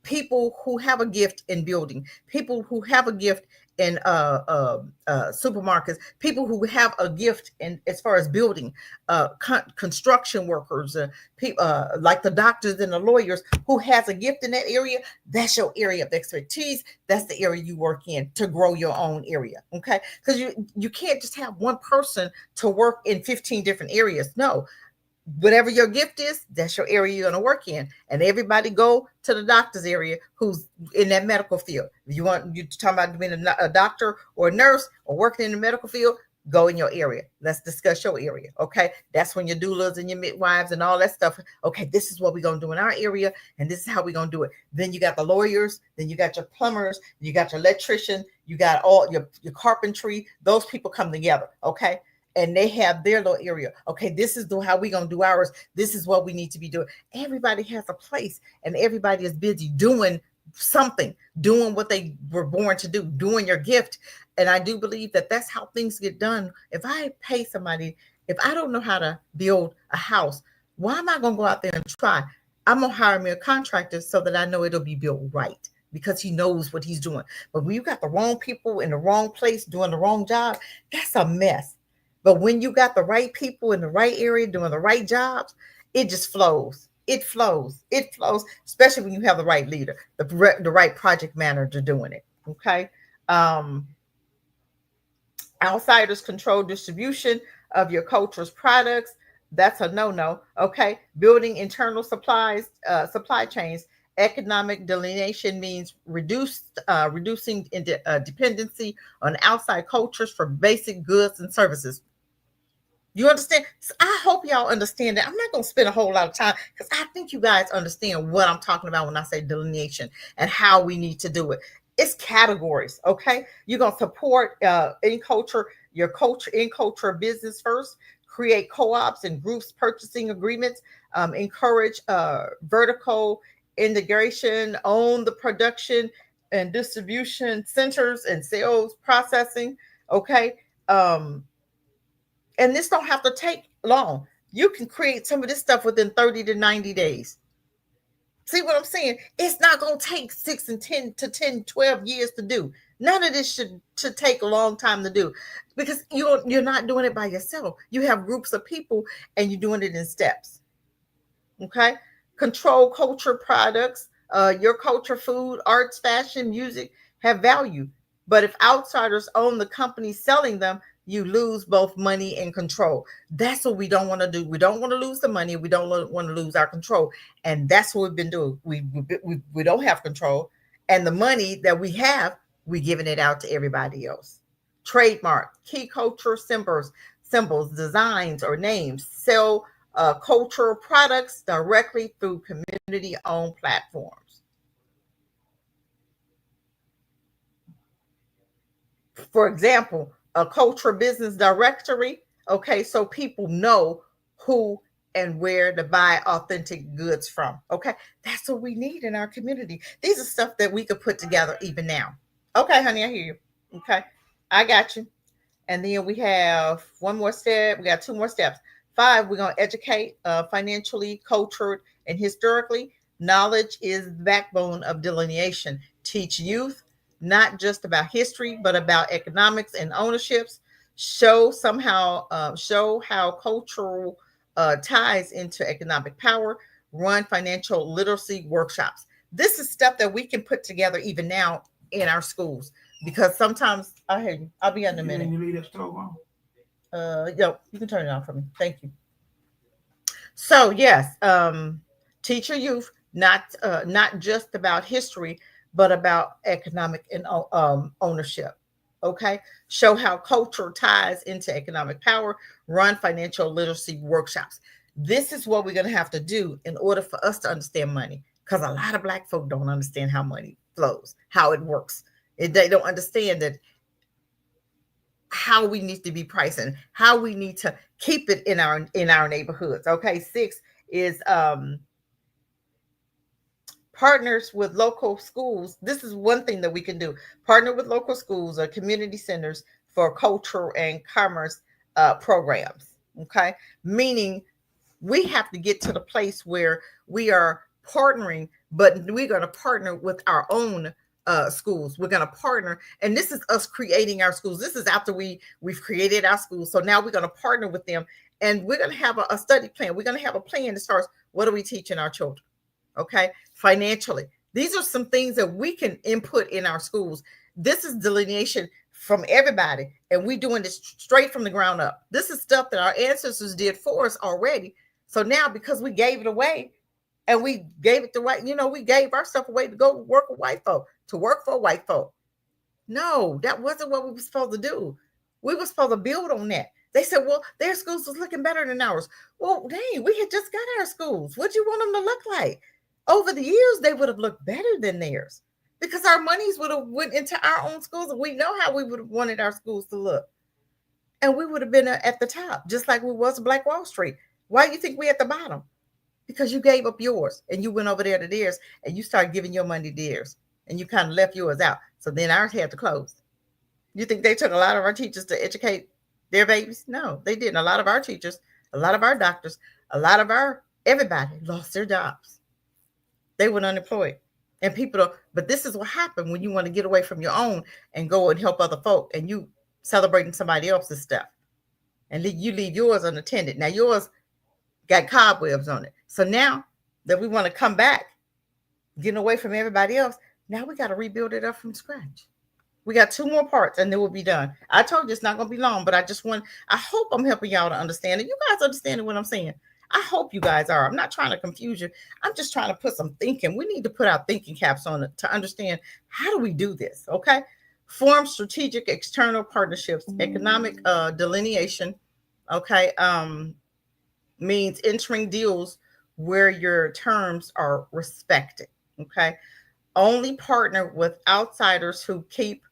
People who have a gift in building, people who have a gift in supermarkets, people who have a gift in as far as building, construction workers, like the doctors and the lawyers who has a gift in that area. That's your area of expertise. That's the area you work in to grow your own area. Okay, because you can't just have one person to work in 15 different areas. No, whatever your gift is, that's your area you're going to work in. And everybody go to the doctor's area who's in that medical field. If you talking about being a doctor or a nurse or working in the medical field, go in your area. Let's discuss your area. Okay. That's when your doulas and your midwives and all that stuff. Okay. This is what we're going to do in our area. And this is how we're going to do it. Then you got the lawyers, then you got your plumbers, you got your electrician, you got all your carpentry. Those people come together. Okay, and they have their little area. Okay, this is how we're going to do ours. This is what we need to be doing. Everybody has a place, and everybody is busy doing something, doing what they were born to do, doing your gift. And I do believe that that's how things get done. If I pay somebody, if I don't know how to build a house, why am I going to go out there and try? I'm going to hire me a contractor so that I know it'll be built right, because he knows what he's doing. But when you got the wrong people in the wrong place doing the wrong job, that's a mess. But when you got the right people in the right area doing the right jobs, it just flows. It flows. It flows, especially when you have the right leader, the right project manager doing it. Okay. Um, Outsiders control distribution of your culture's products. That's a no-no. Okay. Building internal supply chains. Economic delineation means reducing dependency on outside cultures for basic goods and services. You understand? So I hope y'all understand that. I'm not going to spend a whole lot of time, because I think you guys understand what I'm talking about when I say delineation and how we need to do it. It's categories, okay? You're going to support in culture, your culture in culture business first. Create co-ops and groups purchasing agreements. Encourage vertical integration. Own the production. and distribution centers and sales processing. Okay. Um, and this don't have to take long. You can create some of this stuff within 30 to 90 days. See what I'm saying? It's not going to take 6 and 10 to 10, 12 years to do. None of this should take a long time to do because you're not doing it by yourself. You have groups of people and you're doing it in steps. Okay. Control culture products. Your culture, food, arts, fashion, music have value. But if outsiders own the company selling them, you lose both money and control. That's what we don't want to do. We don't want to lose the money. We don't want to lose our control. And that's what we've been doing. We don't have control. And the money that we have, we're giving it out to everybody else. Trademark, key culture symbols, designs, or names. Sell cultural products directly through community owned platforms. For example, a cultural business directory. Okay, so people know who and where to buy authentic goods from. Okay, that's what we need in our community. These are stuff that we could put together even now. Okay, honey, I hear you. Okay, I got you. And then we have one more step. We got two more steps. Five, we're going to educate financially, cultured, and historically. Knowledge is the backbone of delineation. Teach youth not just about history, but about economics and ownerships. Show how cultural ties into economic power. Run financial literacy workshops. This is stuff that we can put together even now in our schools because sometimes I hear you. I'll be in a minute. You leave that stove on? Yo, you can turn it on for me. Thank you. So yes, teach your youth not just about history, but about economic and ownership. Okay, show how culture ties into economic power. Run financial literacy workshops. This is what we're going to have to do in order for us to understand money, because a lot of Black folk don't understand how money flows, how it works. They don't understand that how we need to be pricing, how we need to keep it in our neighborhoods. Okay, six is partners with local schools. This is one thing that we can do. Partner with local schools or community centers for culture and commerce programs. Okay, meaning we have to get to the place where we are partnering, but we're going to partner with our own schools. We're going to partner, and this is us creating our schools. This is after we've created our schools. So now we're going to partner with them, and we're going to have a study plan. We're going to have a plan that starts. What are we teaching our children? Okay, financially, these are some things that we can input in our schools. This is delineation from everybody, and we doing this straight from the ground up. This is stuff that our ancestors did for us already. So now, because we gave it away, and we gave it the right, we gave our stuff away to go work with white folk, to work for white folk. No, that wasn't what we were supposed to do. We were supposed to build on that. They said, well, their schools was looking better than ours. Well, dang, we had just got our schools. What do you want them to look like? Over the years, they would have looked better than theirs because our monies would have went into our own schools, and we know how we would have wanted our schools to look. And we would have been at the top, just like we was Black Wall Street. Why do you think we at the bottom? Because you gave up yours and you went over there to theirs and you started giving your money to theirs and you kind of left yours out. So then ours had to close. You think they took a lot of our teachers to educate their babies? No, they didn't. A lot of our teachers, a lot of our doctors, a lot of our everybody lost their jobs. They went unemployed. And people don't, but this is what happened when you want to get away from your own and go and help other folk and you celebrating somebody else's stuff. And you leave yours unattended. Now yours got cobwebs on it. So now that we want to come back, getting away from everybody else, now we got to rebuild it up from scratch. We got two more parts and then we'll be done. I told you it's not going to be long, but I hope I'm helping y'all to understand it. You guys understanding what I'm saying? I hope you guys are. I'm not trying to confuse you. I'm just trying to put some thinking. We need to put our thinking caps on it to understand how do we do this, okay? Form strategic external partnerships, economic delineation, okay? Means entering deals where your terms are respected, okay? Only partner with outsiders who keep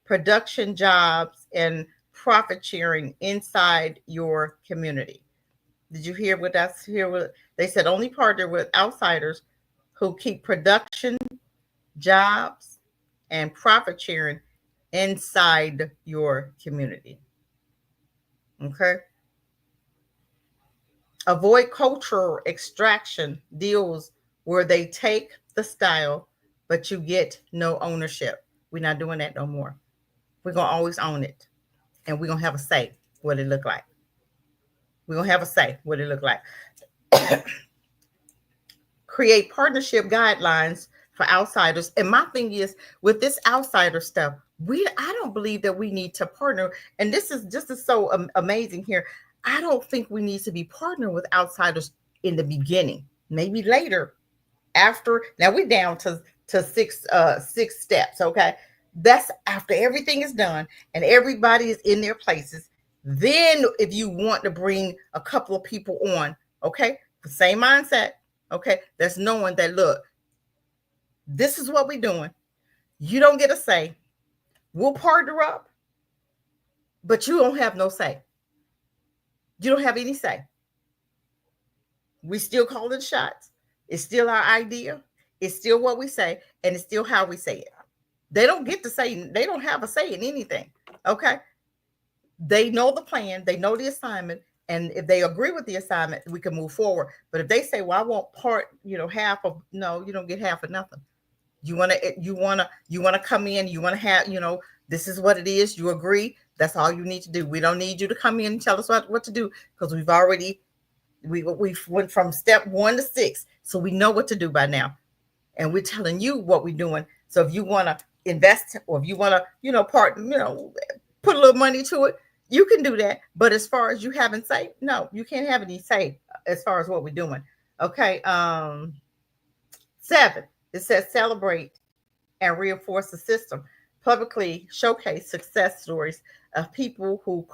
production jobs and profit sharing inside your community. Did you hear what that's here? What they said? Only partner with outsiders who keep production jobs and profit sharing inside your community. Okay. Avoid cultural extraction deals where they take the style, but you get no ownership. We're not doing that no more. We're going to always own it. And we're going to have a say what it look like. We're going to have a say what it look like. Create partnership guidelines for outsiders. And my thing is with this outsider stuff, I don't believe that we need to partner. And this is just so amazing here. I don't think we need to be partnering with outsiders in the beginning. Maybe later, after. Now we're down to six steps. Okay, that's after everything is done and everybody is in their places. Then, if you want to bring a couple of people on, okay, the same mindset. Okay, that's knowing that, look, this is what we're doing. You don't get a say. We'll partner up, but you don't have no say. You don't have any say. We still call the shots. It's still our idea. It's still what we say, and it's still how we say it. They don't get to say, they don't have a say in anything. Okay. They know the plan, they know the assignment, and if they agree with the assignment, we can move forward. But if they say, well, I want part, half of, no, you don't get half of nothing. You want to come in, you want to have, this is what it is. You agree. That's all you need to do. We don't need you to come in and tell us what to do, because we went from step 1 to 6. So we know what to do by now. And we're telling you what we're doing. So if you want to invest, or if you want to, put a little money to it, you can do that. But as far as you having say, no, you can't have any say as far as what we're doing. Okay. 7, it says celebrate and reinforce the system. Publicly showcase success stories of people who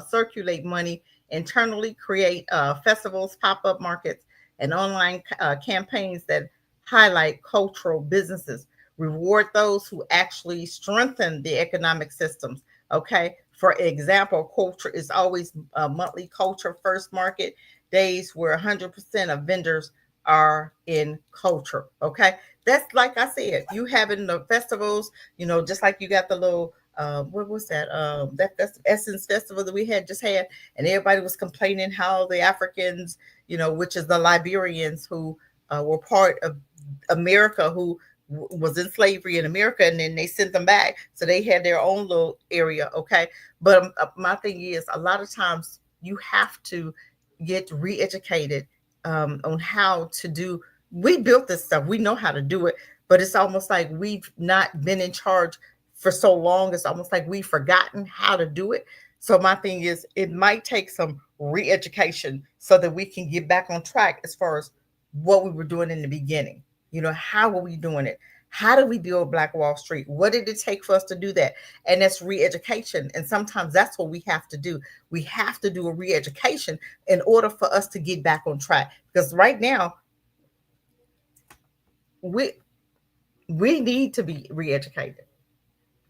circulate money internally, create festivals, pop-up markets, and online campaigns that highlight cultural businesses. Reward those who actually strengthen the economic systems. Okay. For example, culture is always monthly culture first market days where 100% of vendors are in culture. Okay. That's like I said, you having the festivals, just like you got the little what was that? That's Essence Festival that we had just had, and everybody was complaining how the Africans, which is the Liberians who were part of America, who was in slavery in America, and then they sent them back, so they had their own little area. Okay, but my thing is, a lot of times you have to get re-educated on how to do. We built this stuff. We know how to do it, but it's almost like we've not been in charge for so long. It's almost like we've forgotten how to do it. So my thing is, it might take some re-education so that we can get back on track as far as what we were doing in the beginning. How were we doing it? How did we build Black Wall Street? What did it take for us to do that? And that's re-education. And sometimes that's what we have to do. We have to do a re-education in order for us to get back on track. Because right now, we need to be re-educated.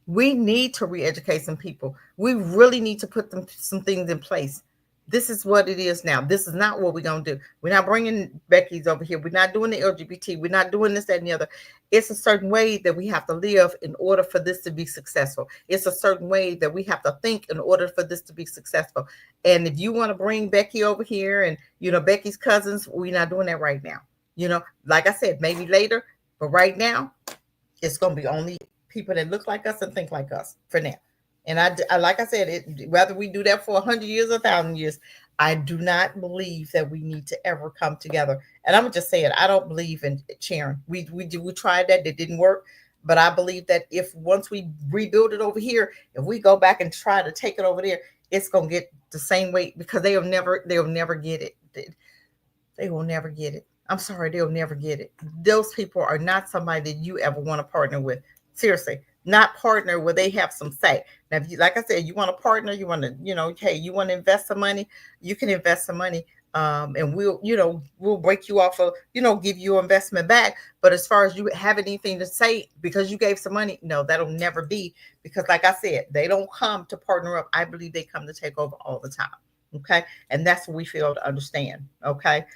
We need to re-educate some people. We really need to put some things in place. This is what it is now. This is not what we're going to do. We're not bringing Becky's over here. We're not doing the LGBT. We're not doing this, that, and the other. It's a certain way that we have to live in order for this to be successful. It's a certain way that we have to think in order for this to be successful. And if you want to bring Becky over here and, Becky's cousins, we're not doing that right now. Like I said, maybe later, but right now, it's going to be only people that look like us and think like us for now. And I like I said, whether we do that for 100 years or 1,000 years, I do not believe that we need to ever come together. And I'm just saying, I don't believe in sharing. We tried that; it didn't work. But I believe that if once we rebuild it over here, if we go back and try to take it over there, it's gonna get the same way, because they'll never get it. They will never get it. I'm sorry, they'll never get it. Those people are not somebody that you ever want to partner with. Seriously, not partner where they have some say. Now, if you, like I said, you want to partner, you want to, hey, you want to invest some money, you can invest some money. And we'll break you off of, give you investment back. But as far as you have anything to say because you gave some money, no, that'll never be, because like I said, they don't come to partner up. I believe they come to take over all the time. Okay. And that's what we fail to understand. Okay.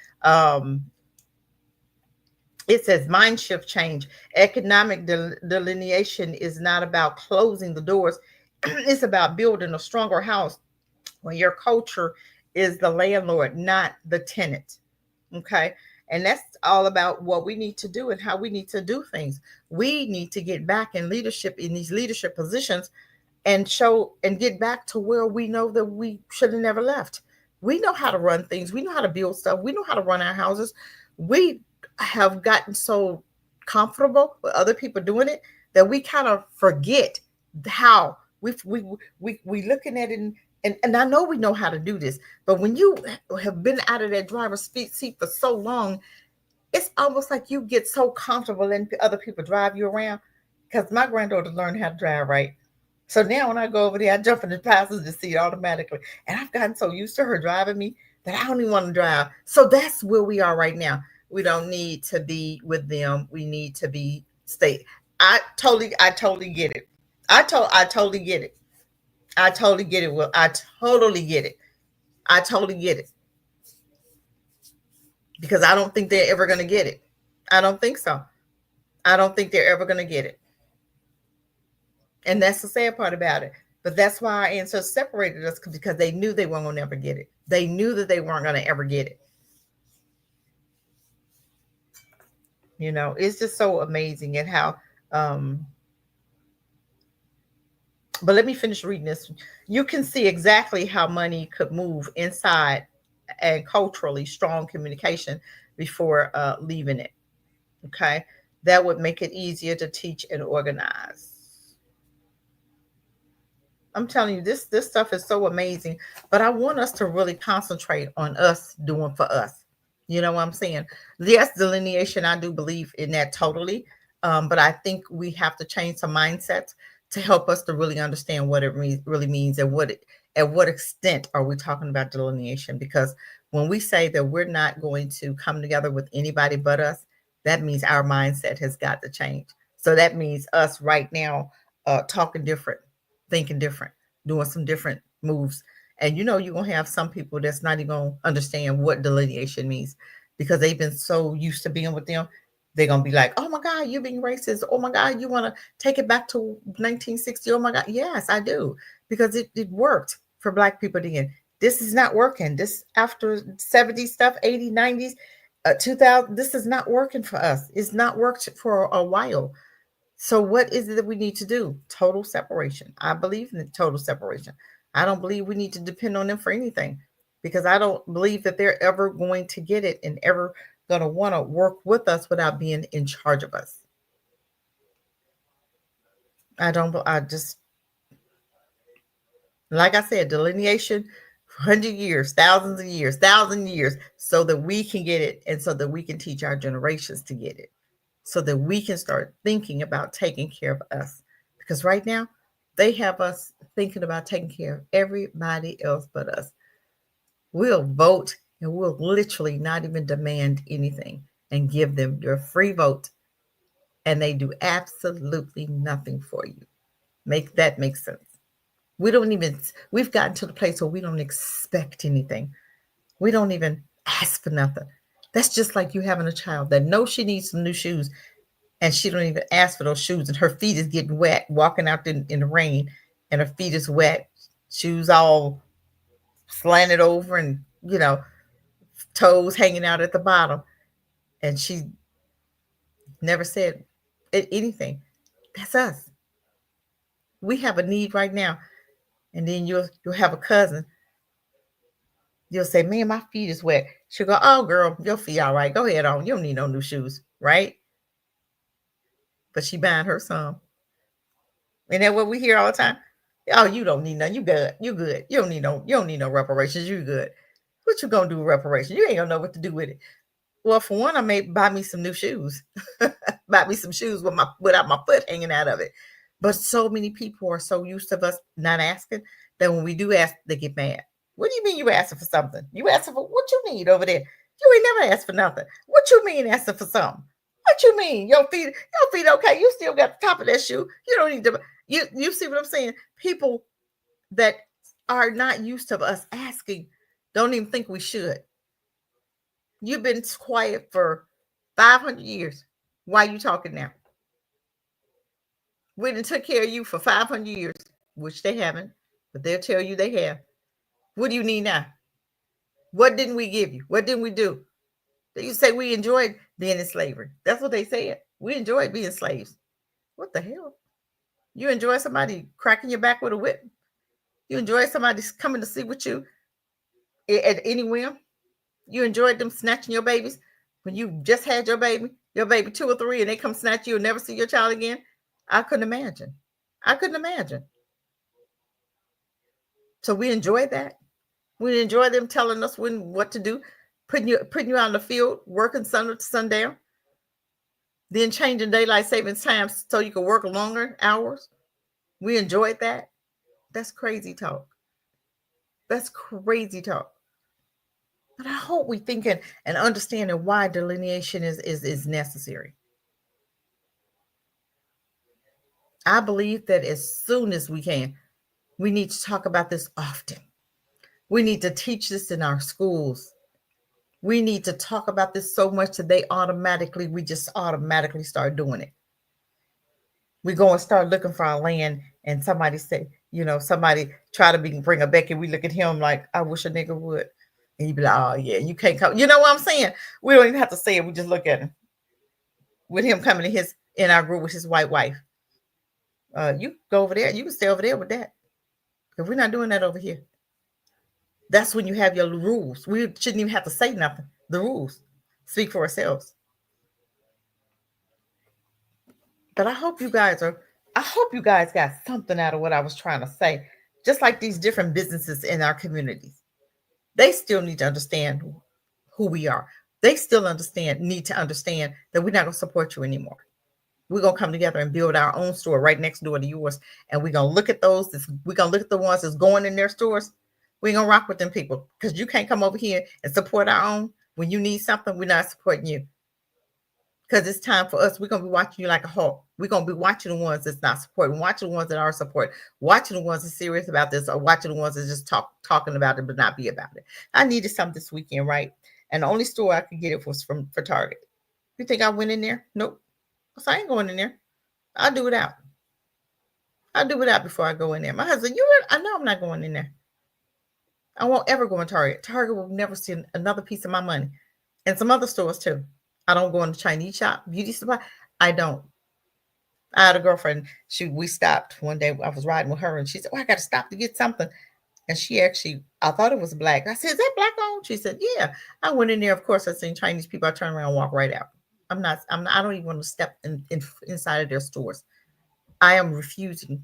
It says mind shift change. Economic delineation is not about closing the doors. It's about building a stronger house when your culture is the landlord, not the tenant. Okay. And that's all about what we need to do and how we need to do things. We need to get back in leadership, in these leadership positions, and show and get back to where we know that we should have never left. We know how to run things. We know how to build stuff. We know how to run our houses. We have gotten so comfortable with other people doing it that we kind of forget how we looking at it, and I know we know how to do this, but when you have been out of that driver's seat for so long, it's almost like you get so comfortable letting other people drive you around. Because my granddaughter learned how to drive, right? So now when I go over there, I jump in the passenger seat automatically. And I've gotten so used to her driving me that I don't even want to drive. So that's where we are right now. We don't need to be with them. We need to be stay. I totally get it. I totally get it. I totally get it. Well, I totally get it. I totally get it. Because I don't think they're ever going to get it. I don't think so. I don't think they're ever going to get it. And that's the sad part about it. But that's why our ancestors separated us, because they knew they weren't going to ever get it. They knew that they weren't going to ever get it. You know, it's just so amazing at how. Um, but let me finish reading this. You can see exactly how money could move inside and culturally strong communication before leaving it. Okay. That would make it easier to teach and organize. I'm telling you, this stuff is so amazing. But I want us to really concentrate on us doing for us. You know what I'm saying? Yes, delineation, I do believe in that totally. But I think we have to change some mindsets to help us to really understand what it really means, and at what extent are we talking about delineation? Because when we say that we're not going to come together with anybody but us, that means our mindset has got to change. So that means us right now talking different, thinking different, doing some different moves. And you know, you're going to have some people that's not even going to understand what delineation means, because they've been so used to being with them. They're going to be like, oh my God, you're being racist. Oh my God, you want to take it back to 1960. Oh my God. Yes, I do. Because it worked for Black people then. This is not working. This after 70s stuff, 80s, 90s, 2000, this is not working for us. It's not worked for a while. So what is it that we need to do? Total separation. I believe in total separation. I don't believe we need to depend on them for anything, because I don't believe that they're ever going to get it and ever going to want to work with us without being in charge of us. I don't, I just, like I said, delineation, 100 years, thousands of years, thousand years, so that we can get it, and so that we can teach our generations to get it, so that we can start thinking about taking care of us. Because right now, they have us thinking about taking care of everybody else but us. We'll vote and we'll literally not even demand anything and give them your free vote, and they do absolutely nothing for you. Make that make sense. We don't even, we've gotten to the place where we don't expect anything. We don't even ask for nothing. That's just like you having a child that knows she needs some new shoes, and she don't even ask for those shoes, and her feet is getting wet walking out in the rain, and her feet is wet, shoes all slanted over, and toes hanging out at the bottom, and she never said anything. That's us. We have a need right now, and then you'll have a cousin. You'll say, man, my feet is wet. She'll go, oh girl, your feet all right, go ahead on, you don't need no new shoes, right? But she buying her some. And that what we hear all the time? Oh, you don't need none. You good. You good. You don't need no reparations. You good. What you gonna do with reparations? You ain't gonna know what to do with it. Well, for one, I may buy me some new shoes. Buy me some shoes with my without my foot hanging out of it. But so many people are so used to us not asking that when we do ask, they get mad. What do you mean you asking for something? You asking for what you need over there? You ain't never asked for nothing. What you mean asking for something? What you mean? Your feet okay. You still got the top of that shoe. You don't need to. You see what I'm saying? People that are not used to us asking don't even think we should. You've been quiet for 500 years. Why you talking now? We done took care of you for 500 years, which they haven't, but they'll tell you they have. What do you need now? What didn't we give you? What didn't we do? They used to say we enjoyed being in slavery. That's what they said. We enjoyed being slaves. What the hell? You enjoy somebody cracking your back with a whip? You enjoy somebody coming to sleep with you at any whim? You enjoyed them snatching your babies when you just had your baby 2 or 3, and they come snatch you and never see your child again? I couldn't imagine. I couldn't imagine. So we enjoyed that. We enjoy them telling us what to do, putting you out in the field, working sun to sundown, then changing daylight savings time so you can work longer hours. We enjoyed that. That's crazy talk. That's crazy talk. But I hope we thinking and understanding why delineation is necessary. I believe that as soon as we can, we need to talk about this often. We need to teach this in our schools. We need to talk about this so much that we just automatically start doing it. We go and start looking for our land, and somebody say, somebody try to bring a Becky. We look at him like, I wish a nigga would. And you be like, oh yeah, you can't come. You know what I'm saying? We don't even have to say it. We just look at him. With him coming in our group with his white wife. You go over there. You can stay over there with that. Because we're not doing that over here. That's when you have your rules. We shouldn't even have to say nothing. The rules speak for ourselves. But I hope you guys got something out of what I was trying to say. Just like these different businesses in our communities, they still need to understand who we are. They still need to understand that we're not going to support you anymore. We're going to come together and build our own store right next door to yours. And we're going to look at we're going to look at the ones that's going in their stores. We're going to rock with them people, because you can't come over here and support our own. When you need something, we're not supporting you. Because it's time for us. We're going to be watching you like a hawk. We're going to be watching the ones that's not supporting, watching the ones that are support, watching the ones that's serious about this, or watching the ones that just talking about it but not be about it. I needed something this weekend, right? And the only store I could get it was for Target. You think I went in there? Nope. So I ain't going in there. I'll do it out. I'll do it out before I go in there. My husband, I know I'm not going in there. I won't ever go in Target. Target will never see another piece of my money. And some other stores too. I don't go in the Chinese shop, beauty supply. I don't. I had a girlfriend. We stopped one day. I was riding with her, and she said, "Oh, I got to stop to get something." And I thought it was black. I said, "Is that black on?" She said, "Yeah." I went in there. Of course, I seen Chinese people. I turned around and walked right out. I don't even want to step inside of their stores. I am refusing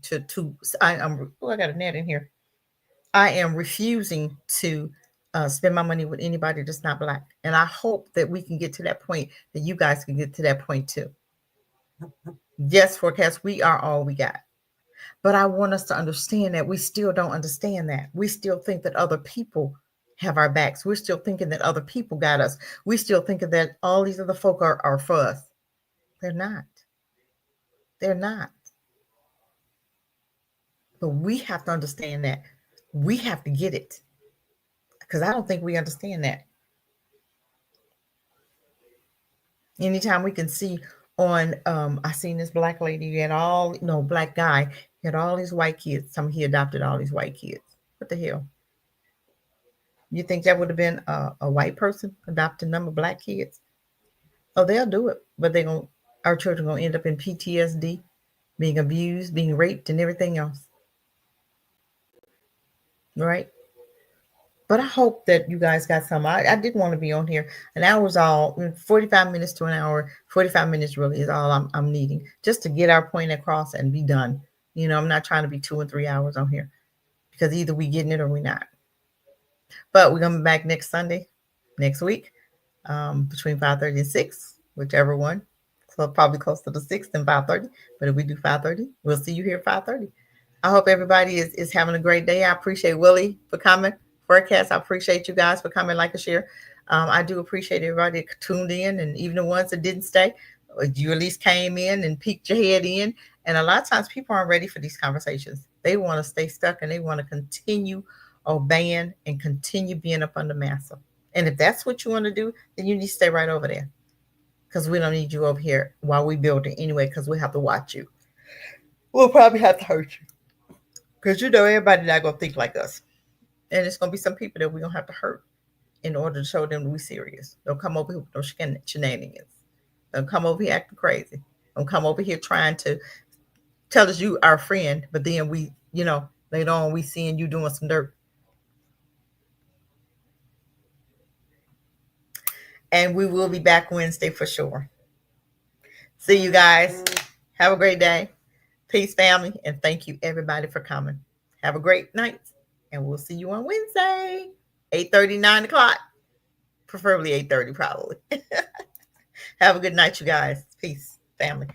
I got a net in here. I am refusing to spend my money with anybody that's not black. And I hope that we can get to that point, that you guys can get to that point too. Yes, forecast, we are all we got. But I want us to understand that we still don't understand that. We still think that other people have our backs. We're still thinking that other people got us. We still thinking that all these other folk are for us. They're not. They're not. But we have to understand that. We have to get it. Because I don't think we understand that. Anytime we can see on, I seen this black lady, black guy, he had all these white kids. He adopted all these white kids. What the hell? You think that would have been a white person adopting a number of black kids? Oh, they'll do it, but our children gonna end up in PTSD, being abused, being raped, and everything else. Right? But I hope that you guys got some. I didn't want to be on here. An hour's all 45 minutes to an hour. 45 minutes really is all I'm needing, just to get our point across and be done. I'm not trying to be 2 and 3 hours on here, because either we getting it or we not. But we're gonna be back next Sunday, next week, between 5:30 and 6, whichever one. So probably close to the 6th and 5:30. But if we do 5:30, we'll see you here at 5:30. I hope everybody is having a great day. I appreciate Willie for coming. Forecast, I appreciate you guys for coming, like and share. I do appreciate everybody that tuned in, and even the ones that didn't stay. You at least came in and peeked your head in. And a lot of times people aren't ready for these conversations. They want to stay stuck, and they want to continue obeying and continue being up under massa. And if that's what you want to do, then you need to stay right over there. because we don't need you over here while we build it anyway, because we have to watch you. We'll probably have to hurt you because you know everybody not gonna think like us, and it's gonna be some people that we're gonna have to hurt in order to show them we serious. Don't come over here with no shenanigans. Don't come over here acting crazy. Don't come over here trying to tell us you our friend, but then we, later on we seeing you doing some dirt. And we will be back Wednesday for sure. See you guys. Have a great day. Peace, family, and thank you everybody for coming. Have a great night, and we'll see you on Wednesday, 8:30, 9 o'clock, preferably 8:30, probably. Have a good night, you guys. Peace, family.